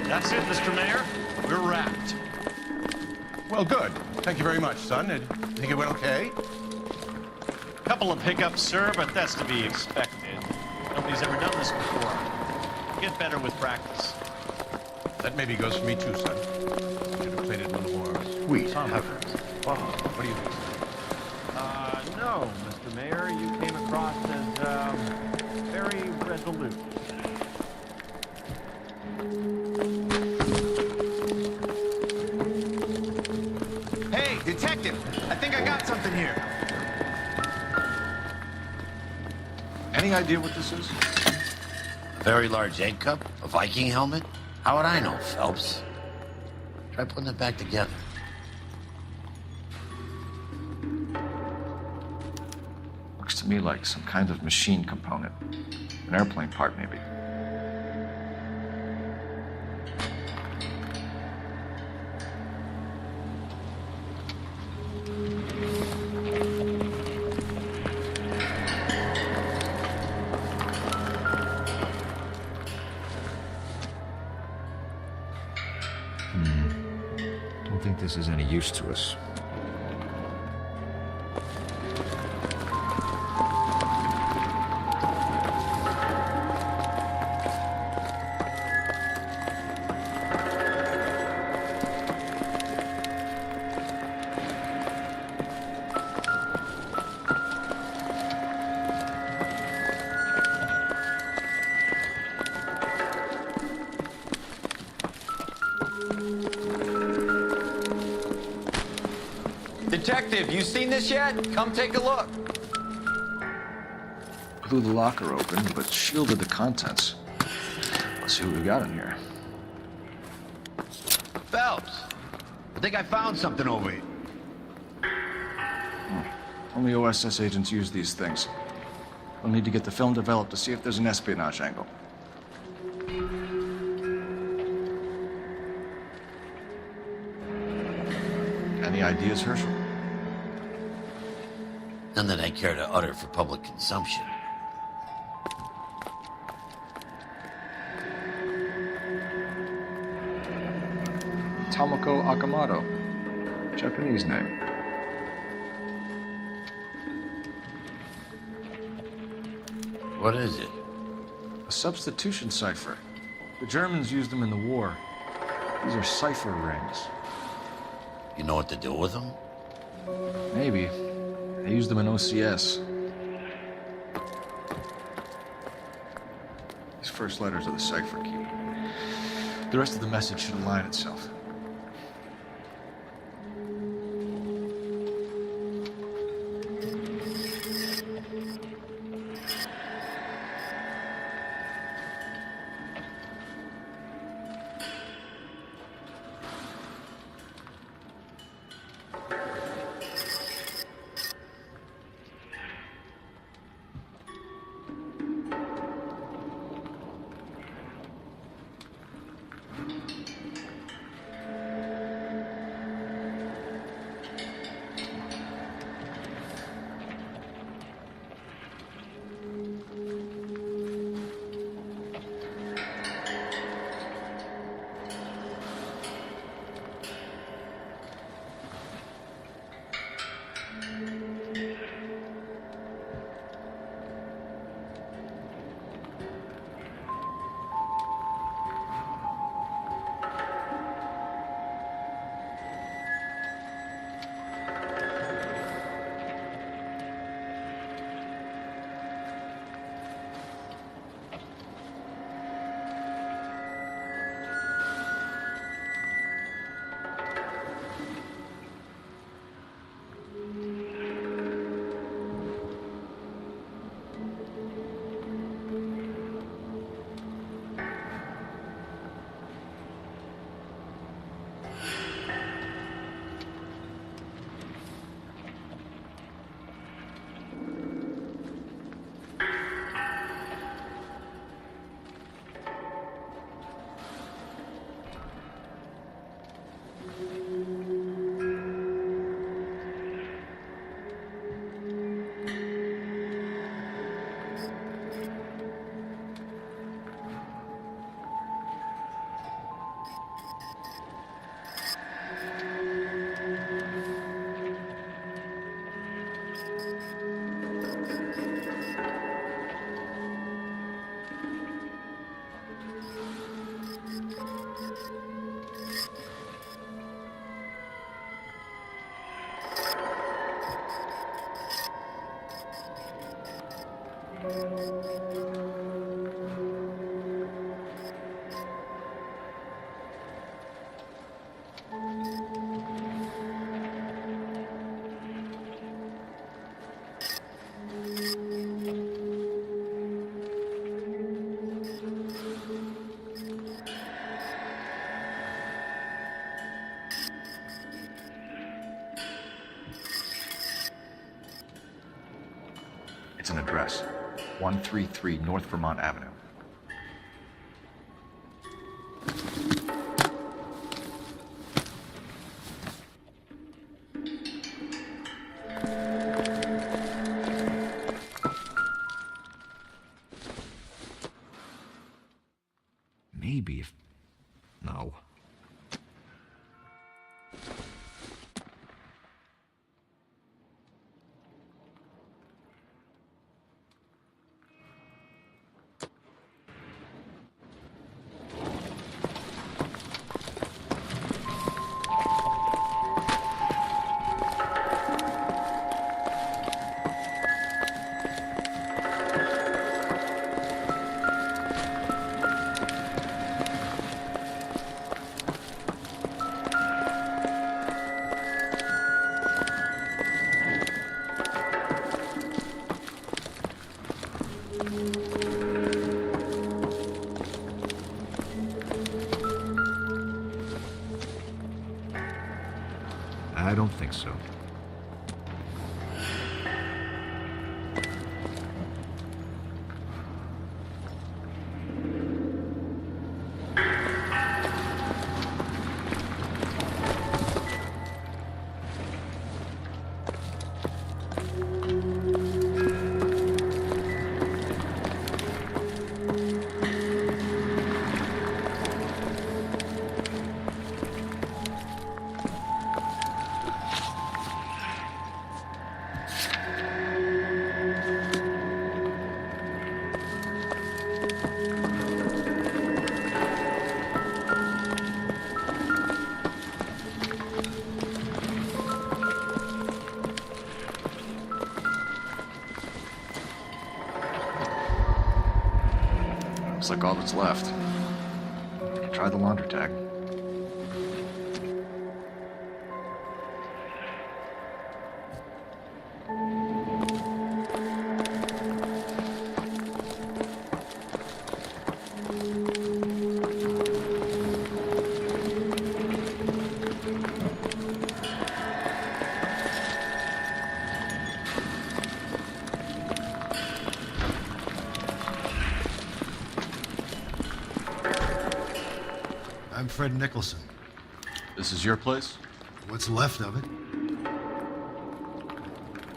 That's it, Mr. Mayor. We're wrapped. Well, good. Thank you very much, son. Think it went okay? Couple of hiccups, sir, but that's to be expected. Nobody's ever done this before. Get better with practice. That maybe goes for me too, son. Should have played it a little more sweet. Heavens. Wow. What do you think? No, Mr. Mayor. You came across as, very resolute. Hey, detective! I think I got something here. Any idea what this is? A very large egg cup? A Viking helmet? How would I know, Phelps? Try putting it back together. Looks to me like some kind of machine component. An airplane part, maybe. Don't think this is any use to us. Detective, you seen this yet? Come take a look. Blew the locker open, but shielded the contents. Let's see what we got in here. Phelps! I think I found something over here. Only OSS agents use these things. We'll need to get the film developed to see if there's an espionage angle. Any ideas, Herschel? None that I care to utter for public consumption. Tomoko Akamoto. Japanese name. What is it? A substitution cipher. The Germans used them in the war. These are cipher rings. You know what to do with them? Maybe. They used them in OCS. These first letters are the cipher key. The rest of the message should align itself. It's an address. 133 North Vermont Avenue. Maybe if... No. I don't think so. Looks like all that's left. Try the laundry tag. I'm Fred Nicholson. This is your place? What's left of it.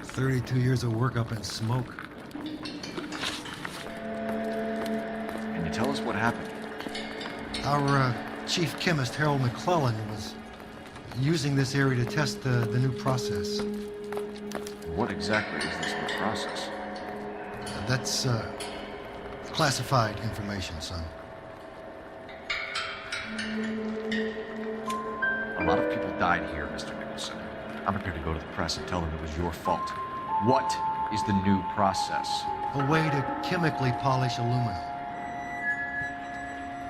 32 years of work up in smoke. Can you tell us what happened? Our chief chemist, Harold McClellan, was using this area to test the new process. What exactly is this new process? That's classified information, son. A lot of people died here, Mr. Nicholson. I'm prepared to go to the press and tell them it was your fault. What is the new process? A way to chemically polish aluminum.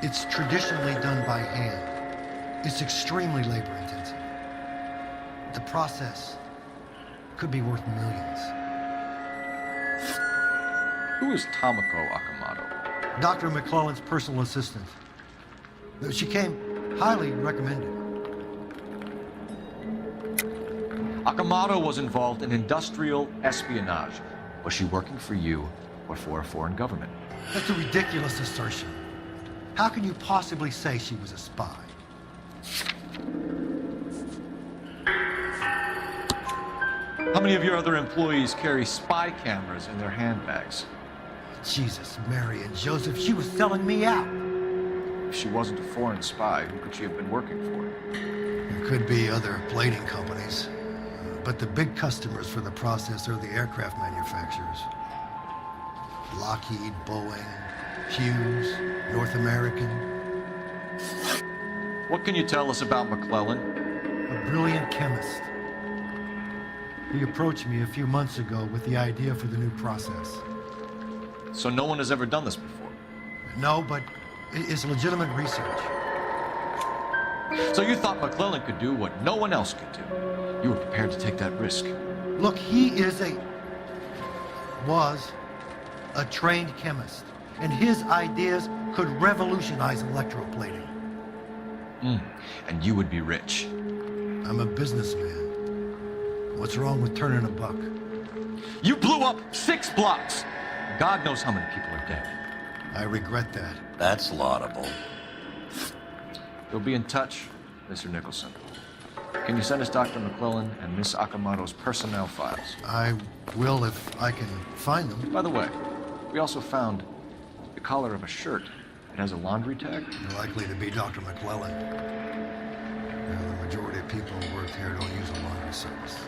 It's traditionally done by hand. It's extremely labor-intensive. The process could be worth millions. Who is Tomoko Akamoto? Dr. McClellan's personal assistant. She came highly recommended. Akamoto was involved in industrial espionage. Was she working for you or for a foreign government? That's a ridiculous assertion. How can you possibly say she was a spy? How many of your other employees carry spy cameras in their handbags? Jesus, Mary and Joseph, she was selling me out. If she wasn't a foreign spy, who could she have been working for? There could be other plating companies. But the big customers for the process are the aircraft manufacturers. Lockheed, Boeing, Hughes, North American. What can you tell us about McClellan? A brilliant chemist. He approached me a few months ago with the idea for the new process. So no one has ever done this before? No, but it's legitimate research. So you thought McClellan could do what no one else could do. You were prepared to take that risk. Look, he was a trained chemist, and his ideas could revolutionize electroplating. And you would be rich. I'm a businessman. What's wrong with turning a buck? You blew up 6 blocks! God knows how many people are dead. I regret that. That's laudable. We'll be in touch, Mr. Nicholson. Can you send us Dr. McClellan and Miss Akamoto's personnel files? I will if I can find them. By the way, we also found the collar of a shirt. It has a laundry tag. Likely to be Dr. McClellan. The majority of people who work here don't use a laundry service.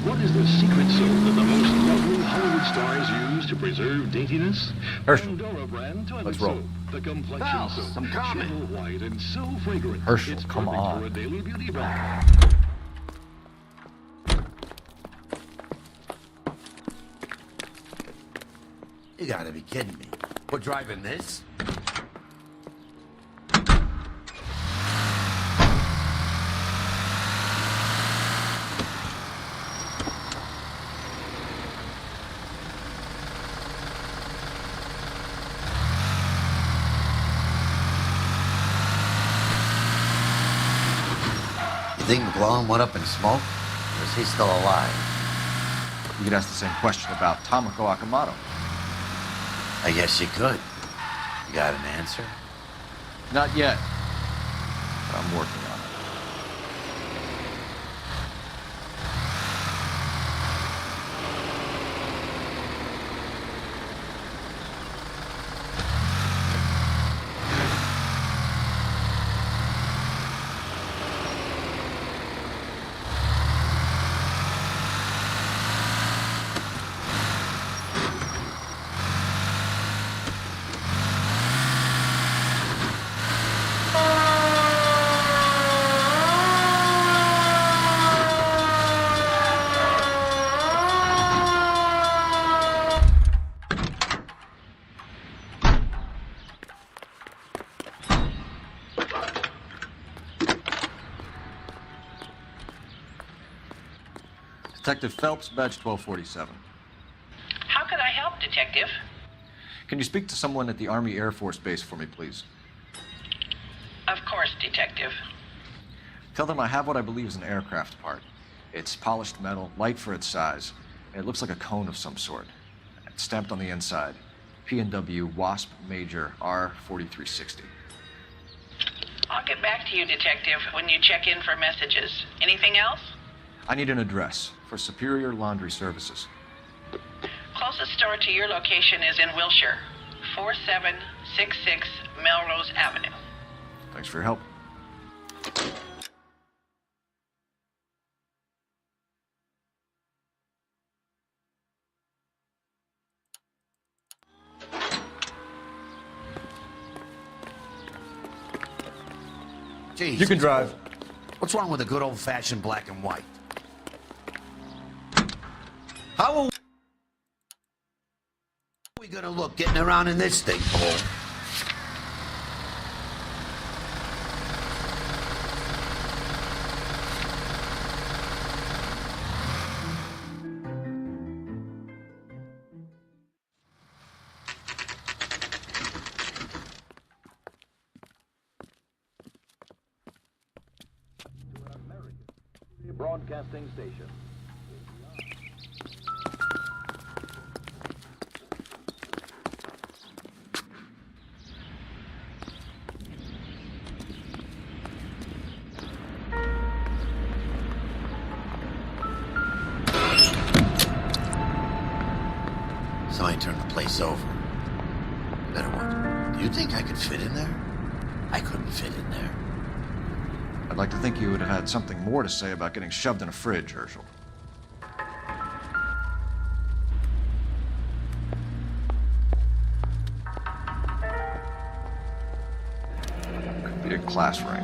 What is the secret soap that the most lovely Hollywood stars use to preserve daintiness? Herschel, Pandora brand toilet let's roll. soap, the complexion Phelps, soap, I'm coming. gentle white and so fragrant. Herschel, it's come perfect on. for a daily beauty bath. You gotta be kidding me. We're driving this? You think McClellan went up in smoke? Or is he still alive? You could ask the same question about Tomoko Akamoto. I guess you could. You got an answer? Not yet. But I'm working on it. Detective Phelps, badge 1247. How can I help, Detective? Can you speak to someone at the Army Air Force Base for me, please? Of course, Detective. Tell them I have what I believe is an aircraft part. It's polished metal, light for its size, and it looks like a cone of some sort. It's stamped on the inside. P&W Wasp Major R4360. I'll get back to you, Detective, when you check in for messages. Anything else? I need an address for Superior Laundry Services. Closest store to your location is in Wilshire, 4766 Melrose Avenue. Thanks for your help. Jeez. You can drive. What's wrong with a good old-fashioned black and white? How are we gonna look getting around in this thing, Cole? Broadcasting station. might turn the place over. Better one. Do you think I could fit in there? I couldn't fit in there. I'd like to think you would have had something more to say about getting shoved in a fridge, Herschel. Could be a class ring.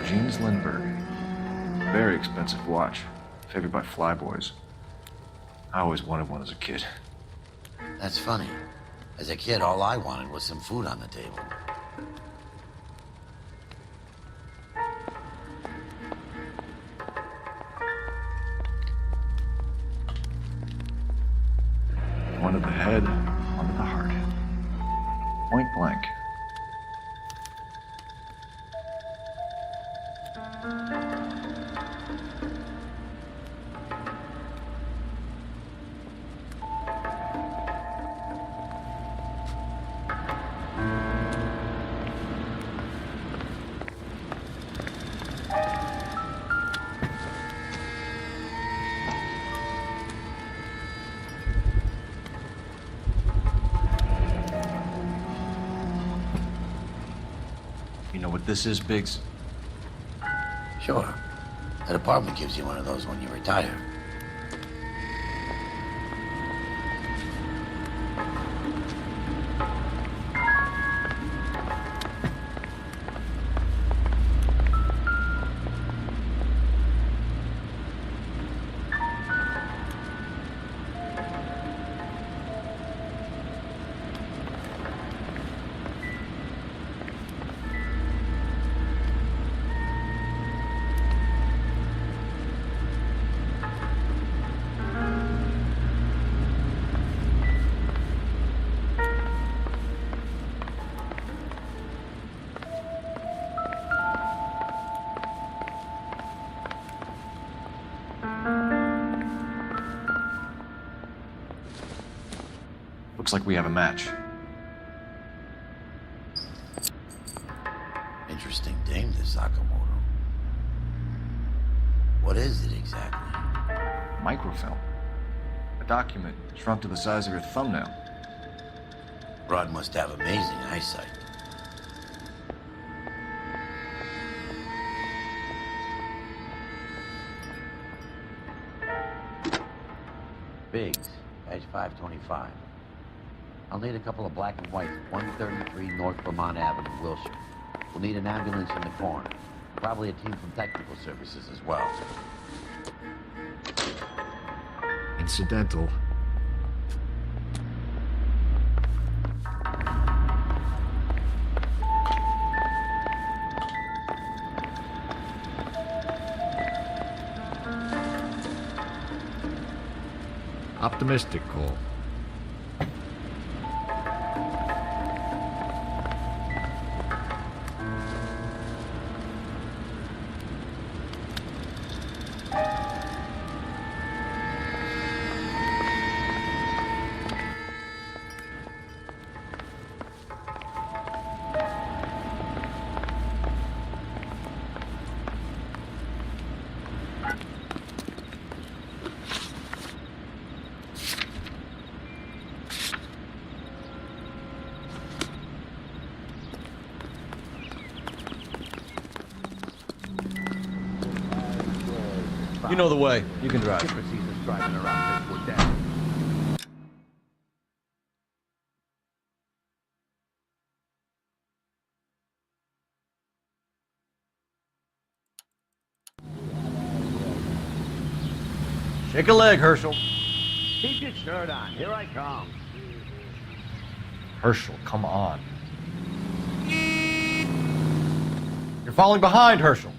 Jeans Lindbergh. Very expensive watch. Favored by flyboys. I always wanted one as a kid. That's funny. As a kid, all I wanted was some food on the table. One to the head, one to the heart. Point blank. You know what this is, Biggs? Sure. That apartment gives you one of those when you retire. Looks like we have a match. Interesting dame, this Sakamoto. What is it exactly? Microfilm. A document shrunk to the size of your thumbnail. Broad must have amazing eyesight. Biggs, page 525. I'll need a couple of black and whites, 133 North Vermont Avenue, Wilshire. We'll need an ambulance in the corner. Probably a team from technical services as well. Incidental. Optimistic, Cole. You know the way. You can drive. Driving around this with that. Shake a leg, Herschel. Keep your shirt on. Here I come. Herschel, come on. You're falling behind, Herschel.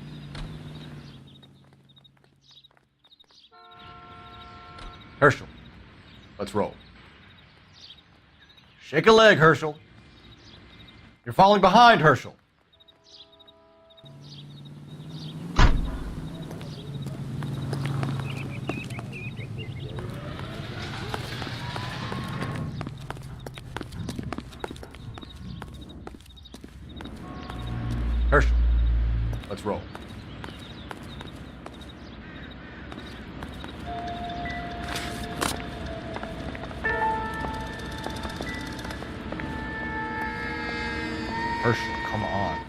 Herschel, let's roll. Shake a leg, Herschel. You're falling behind, Herschel. Herschel, Let's roll. Herschel, come on.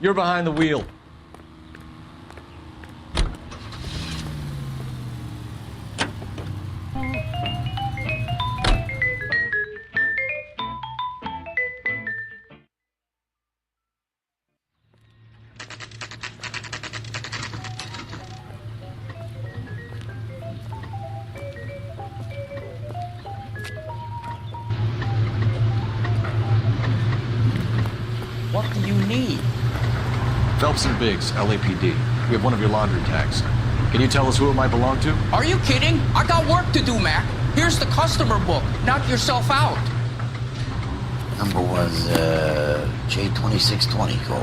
You're behind the wheel. What do you need? Phelps and Biggs, LAPD. We have one of your laundry tags. Can you tell us who it might belong to? Are you kidding? I got work to do, Mac. Here's the customer book. Knock yourself out. Number was, J2620, Cole.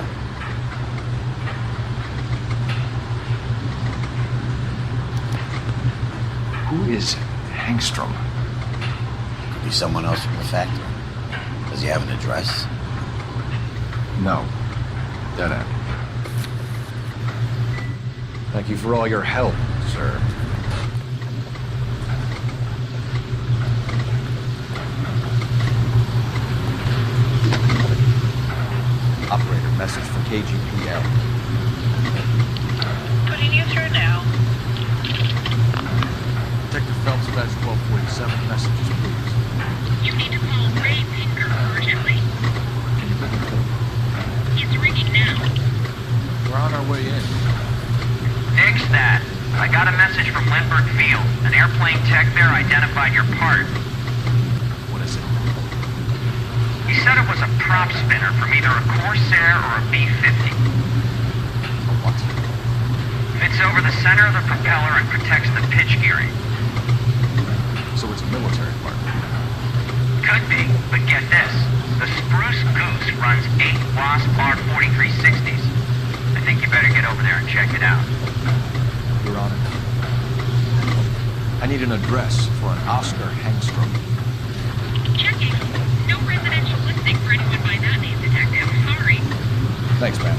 Who is Hangstrom? Could be someone else from the factory. Does he have an address? No. Dead end. Thank you for all your help, sir. Operator, message from KGPL. Putting you through now. Detective Phelps, badge 1247. Messages, please. You need to call Ray Pinker urgently. Can you put me through? He's ringing now. We're on our way in. Nix that. I got a message from Lindbergh Field. An airplane tech there identified your part. What is it? He said it was a prop spinner from either a Corsair or a B-50. A what? Fits over the center of the propeller and protects the pitch gearing. So it's a military part. Could be, but get this. The Spruce Goose runs 8 Wasp R4360s. I think you better get over there and check it out. Your Honor. I need an address for an Oscar Hangstrom. Checking. No residential listing for anyone by that name, Detective. Sorry. Thanks, man.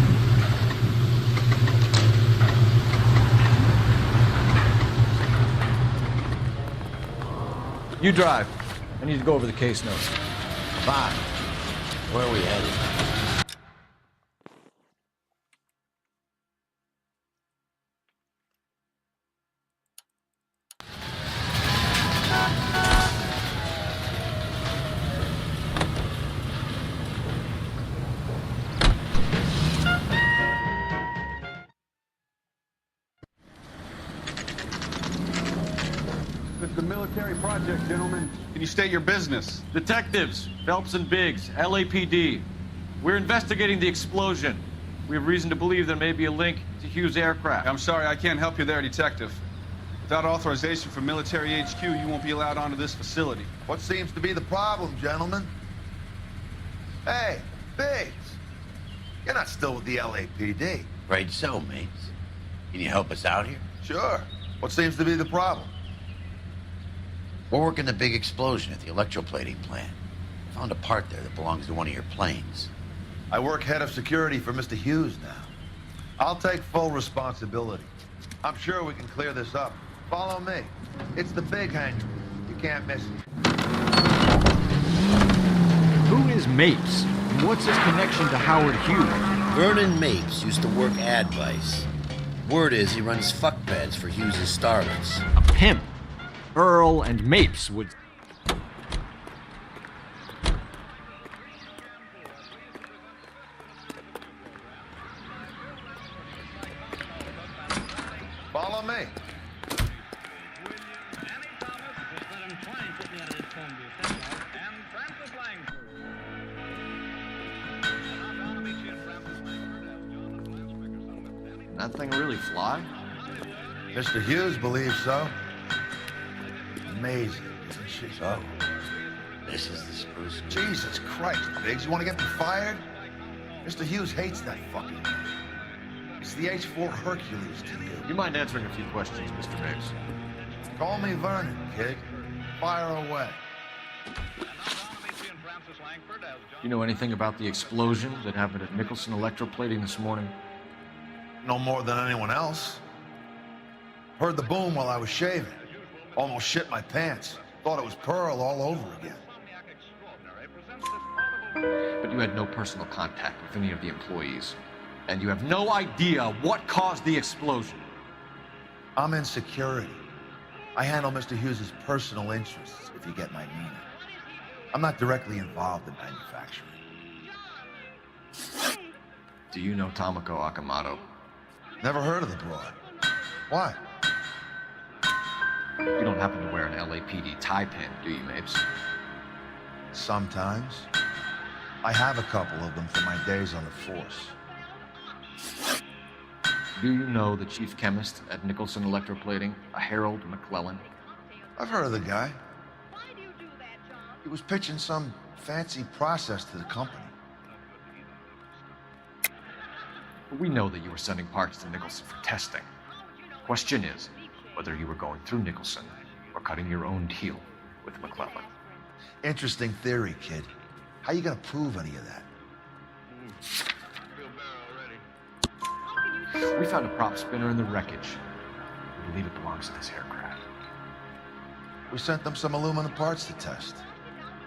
You drive. I need to go over the case notes. Fine. Where are we headed? It's a military project, gentlemen. Can you state your business? Detectives, Phelps and Biggs, LAPD. We're investigating the explosion. We have reason to believe there may be a link to Hughes' aircraft. I'm sorry, I can't help you there, Detective. Without authorization from military HQ, you won't be allowed onto this facility. What seems to be the problem, gentlemen? Hey, Biggs. You're not still with the LAPD. Afraid so, mates. Can you help us out here? Sure. What seems to be the problem? We're working the big explosion at the electroplating plant. Found a part there that belongs to one of your planes. I work head of security for Mr. Hughes now. I'll take full responsibility. I'm sure we can clear this up. Follow me. It's the big hangar. You can't miss it. Who is Mapes? And what's his connection to Howard Hughes? Vernon Mapes used to work Advice. Word is he runs fuck beds for Hughes' starlets. A pimp. Earl and Mapes would... Follow me. Can that thing really fly? Mr. Hughes believes so. Amazing, isn't she? So, this is the spruce. Jesus Christ, Biggs, you want to get me fired? Mr. Hughes hates that fucking thing. It's the H-4 Hercules to you. You mind answering a few questions, Mr. Mapes? Call me Vernon, kid. Fire away. You know anything about the explosion that happened at Nicholson Electroplating this morning? No more than anyone else. Heard the boom while I was shaving. Almost shit my pants. Thought it was Pearl all over again. But you had no personal contact with any of the employees. And you have no idea what caused the explosion. I'm in security. I handle Mr. Hughes' personal interests, if you get my meaning. I'm not directly involved in manufacturing. Do you know Tomoko Akamoto? Never heard of the broad. Why? You don't happen to wear an LAPD tie pin, do you, Mapes? Sometimes. I have a couple of them from my days on the force. Do you know the chief chemist at Nicholson Electroplating, a Harold McClellan? I've heard of the guy. He was pitching some fancy process to the company. We know that you were sending parts to Nicholson for testing. Question is whether you were going through Nicholson or cutting your own deal with McClellan. Interesting theory, kid. How you gonna prove any of that? We found a prop spinner in the wreckage. We believe it belongs to this aircraft. We sent them some aluminum parts to test.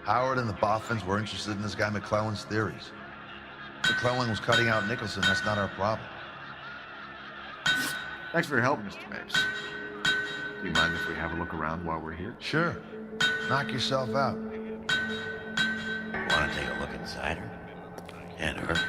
Howard and the Boffins were interested in this guy McClellan's theories. McClellan was cutting out Nicholson. That's not our problem. Thanks for your help, Mr. Mapes. Do you mind if we have a look around while we're here? Sure. Knock yourself out. Want to take a look inside her? Can't hurt.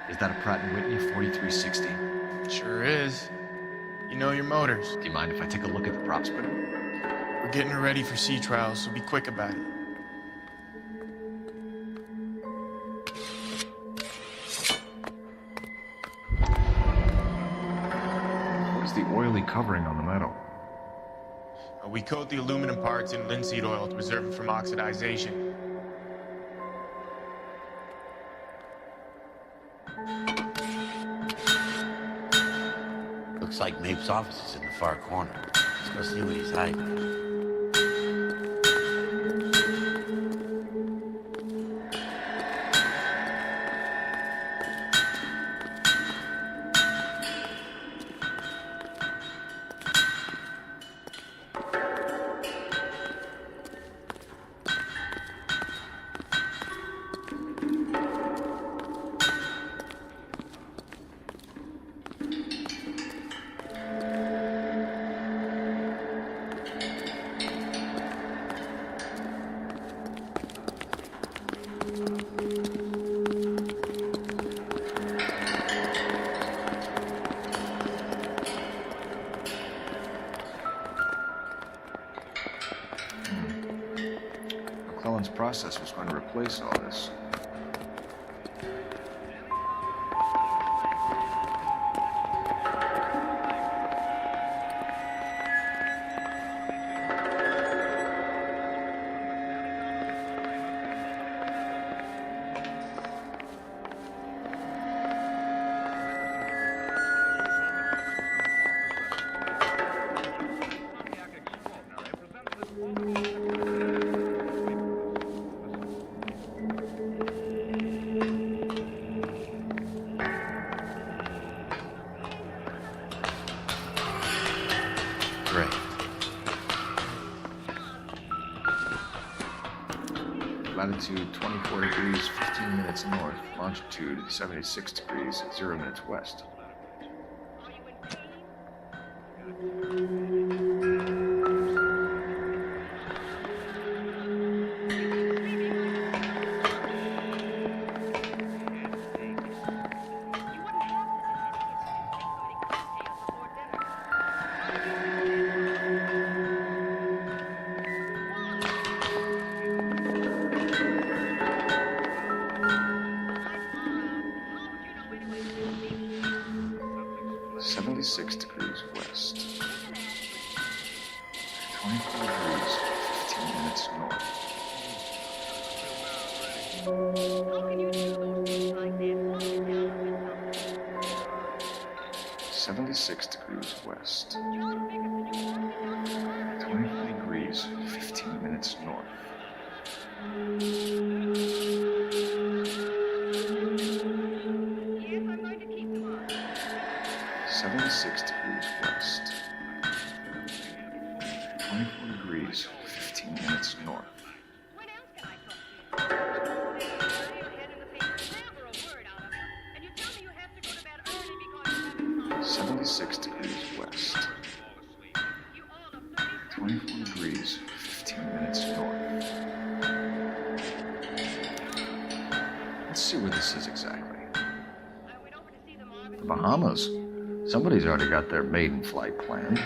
Is that a Pratt & Whitney 4360? Sure is. You know your motors. Do you mind if I take a look at the prop spinner? We're getting her ready for sea trials, so be quick about it. What is the oily covering on the metal? We coat the aluminum parts in linseed oil to preserve it from oxidization. Looks like Mapes' office is in the far corner. Let's go see what he's hiding. Cullen's process was going to replace all this. Great. Latitude 24 degrees, 15 minutes north. Longitude 76 degrees, 0 minutes west. Degrees west. 24 degrees, 15 minutes north. 76 degrees west. 24 degrees, 15 minutes north. 76 degrees west. 24 degrees, 15 minutes north. 76 degrees west. 24 degrees, 15 minutes north. Let's see where this is exactly. The Bahamas. Somebody's already got their maiden flight planned.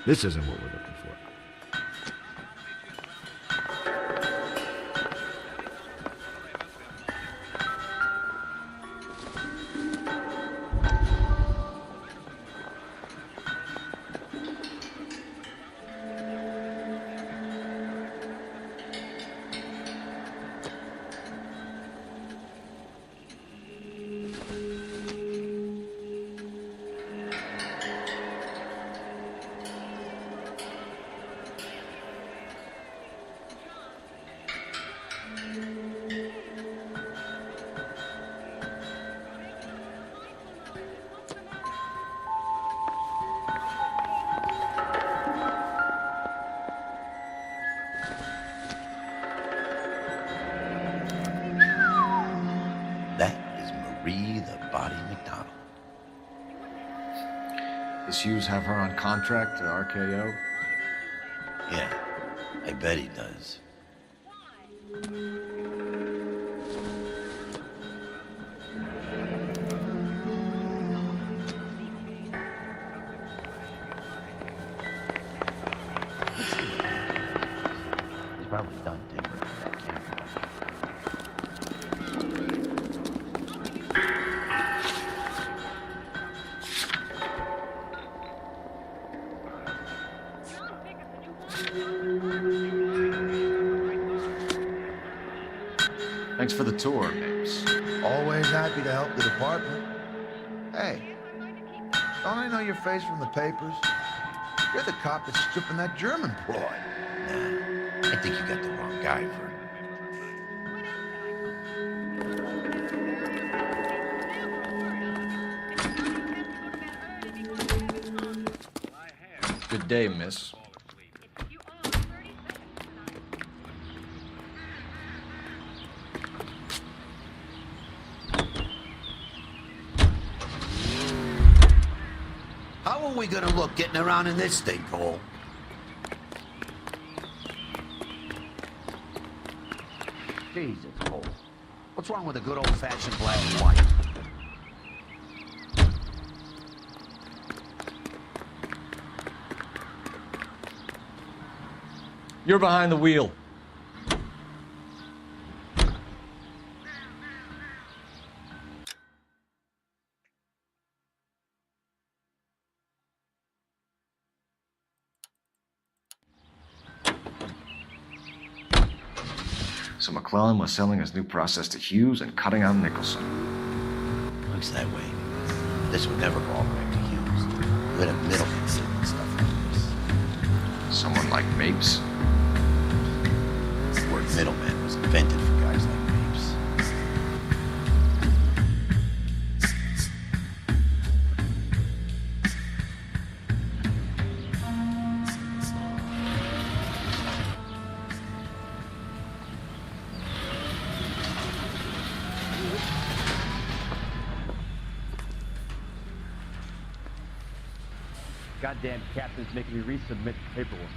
This isn't what we're looking for. be the Body McDonald. Does Hughes have her on contract to RKO? Yeah, I bet he does. He's probably done tinkering with that camera. Thanks for the tour, Mapes. Always happy to help the department. Hey, don't I know your face from the papers? You're the cop that's stripping that German ploy. Nah, I think you got the wrong guy for it. Good day, miss. How are we gonna look getting around in this thing, Cole? Jesus, Cole. What's wrong with a good old-fashioned black and white? You're behind the wheel. So McClellan was selling his new process to Hughes and cutting out Nicholson. Looks that way. This would never go all the way to Hughes. You had a middleman doing stuff like this. Someone like Mapes? The word middleman was invented for guys like Mapes. Goddamn captain's making me resubmit the paperwork.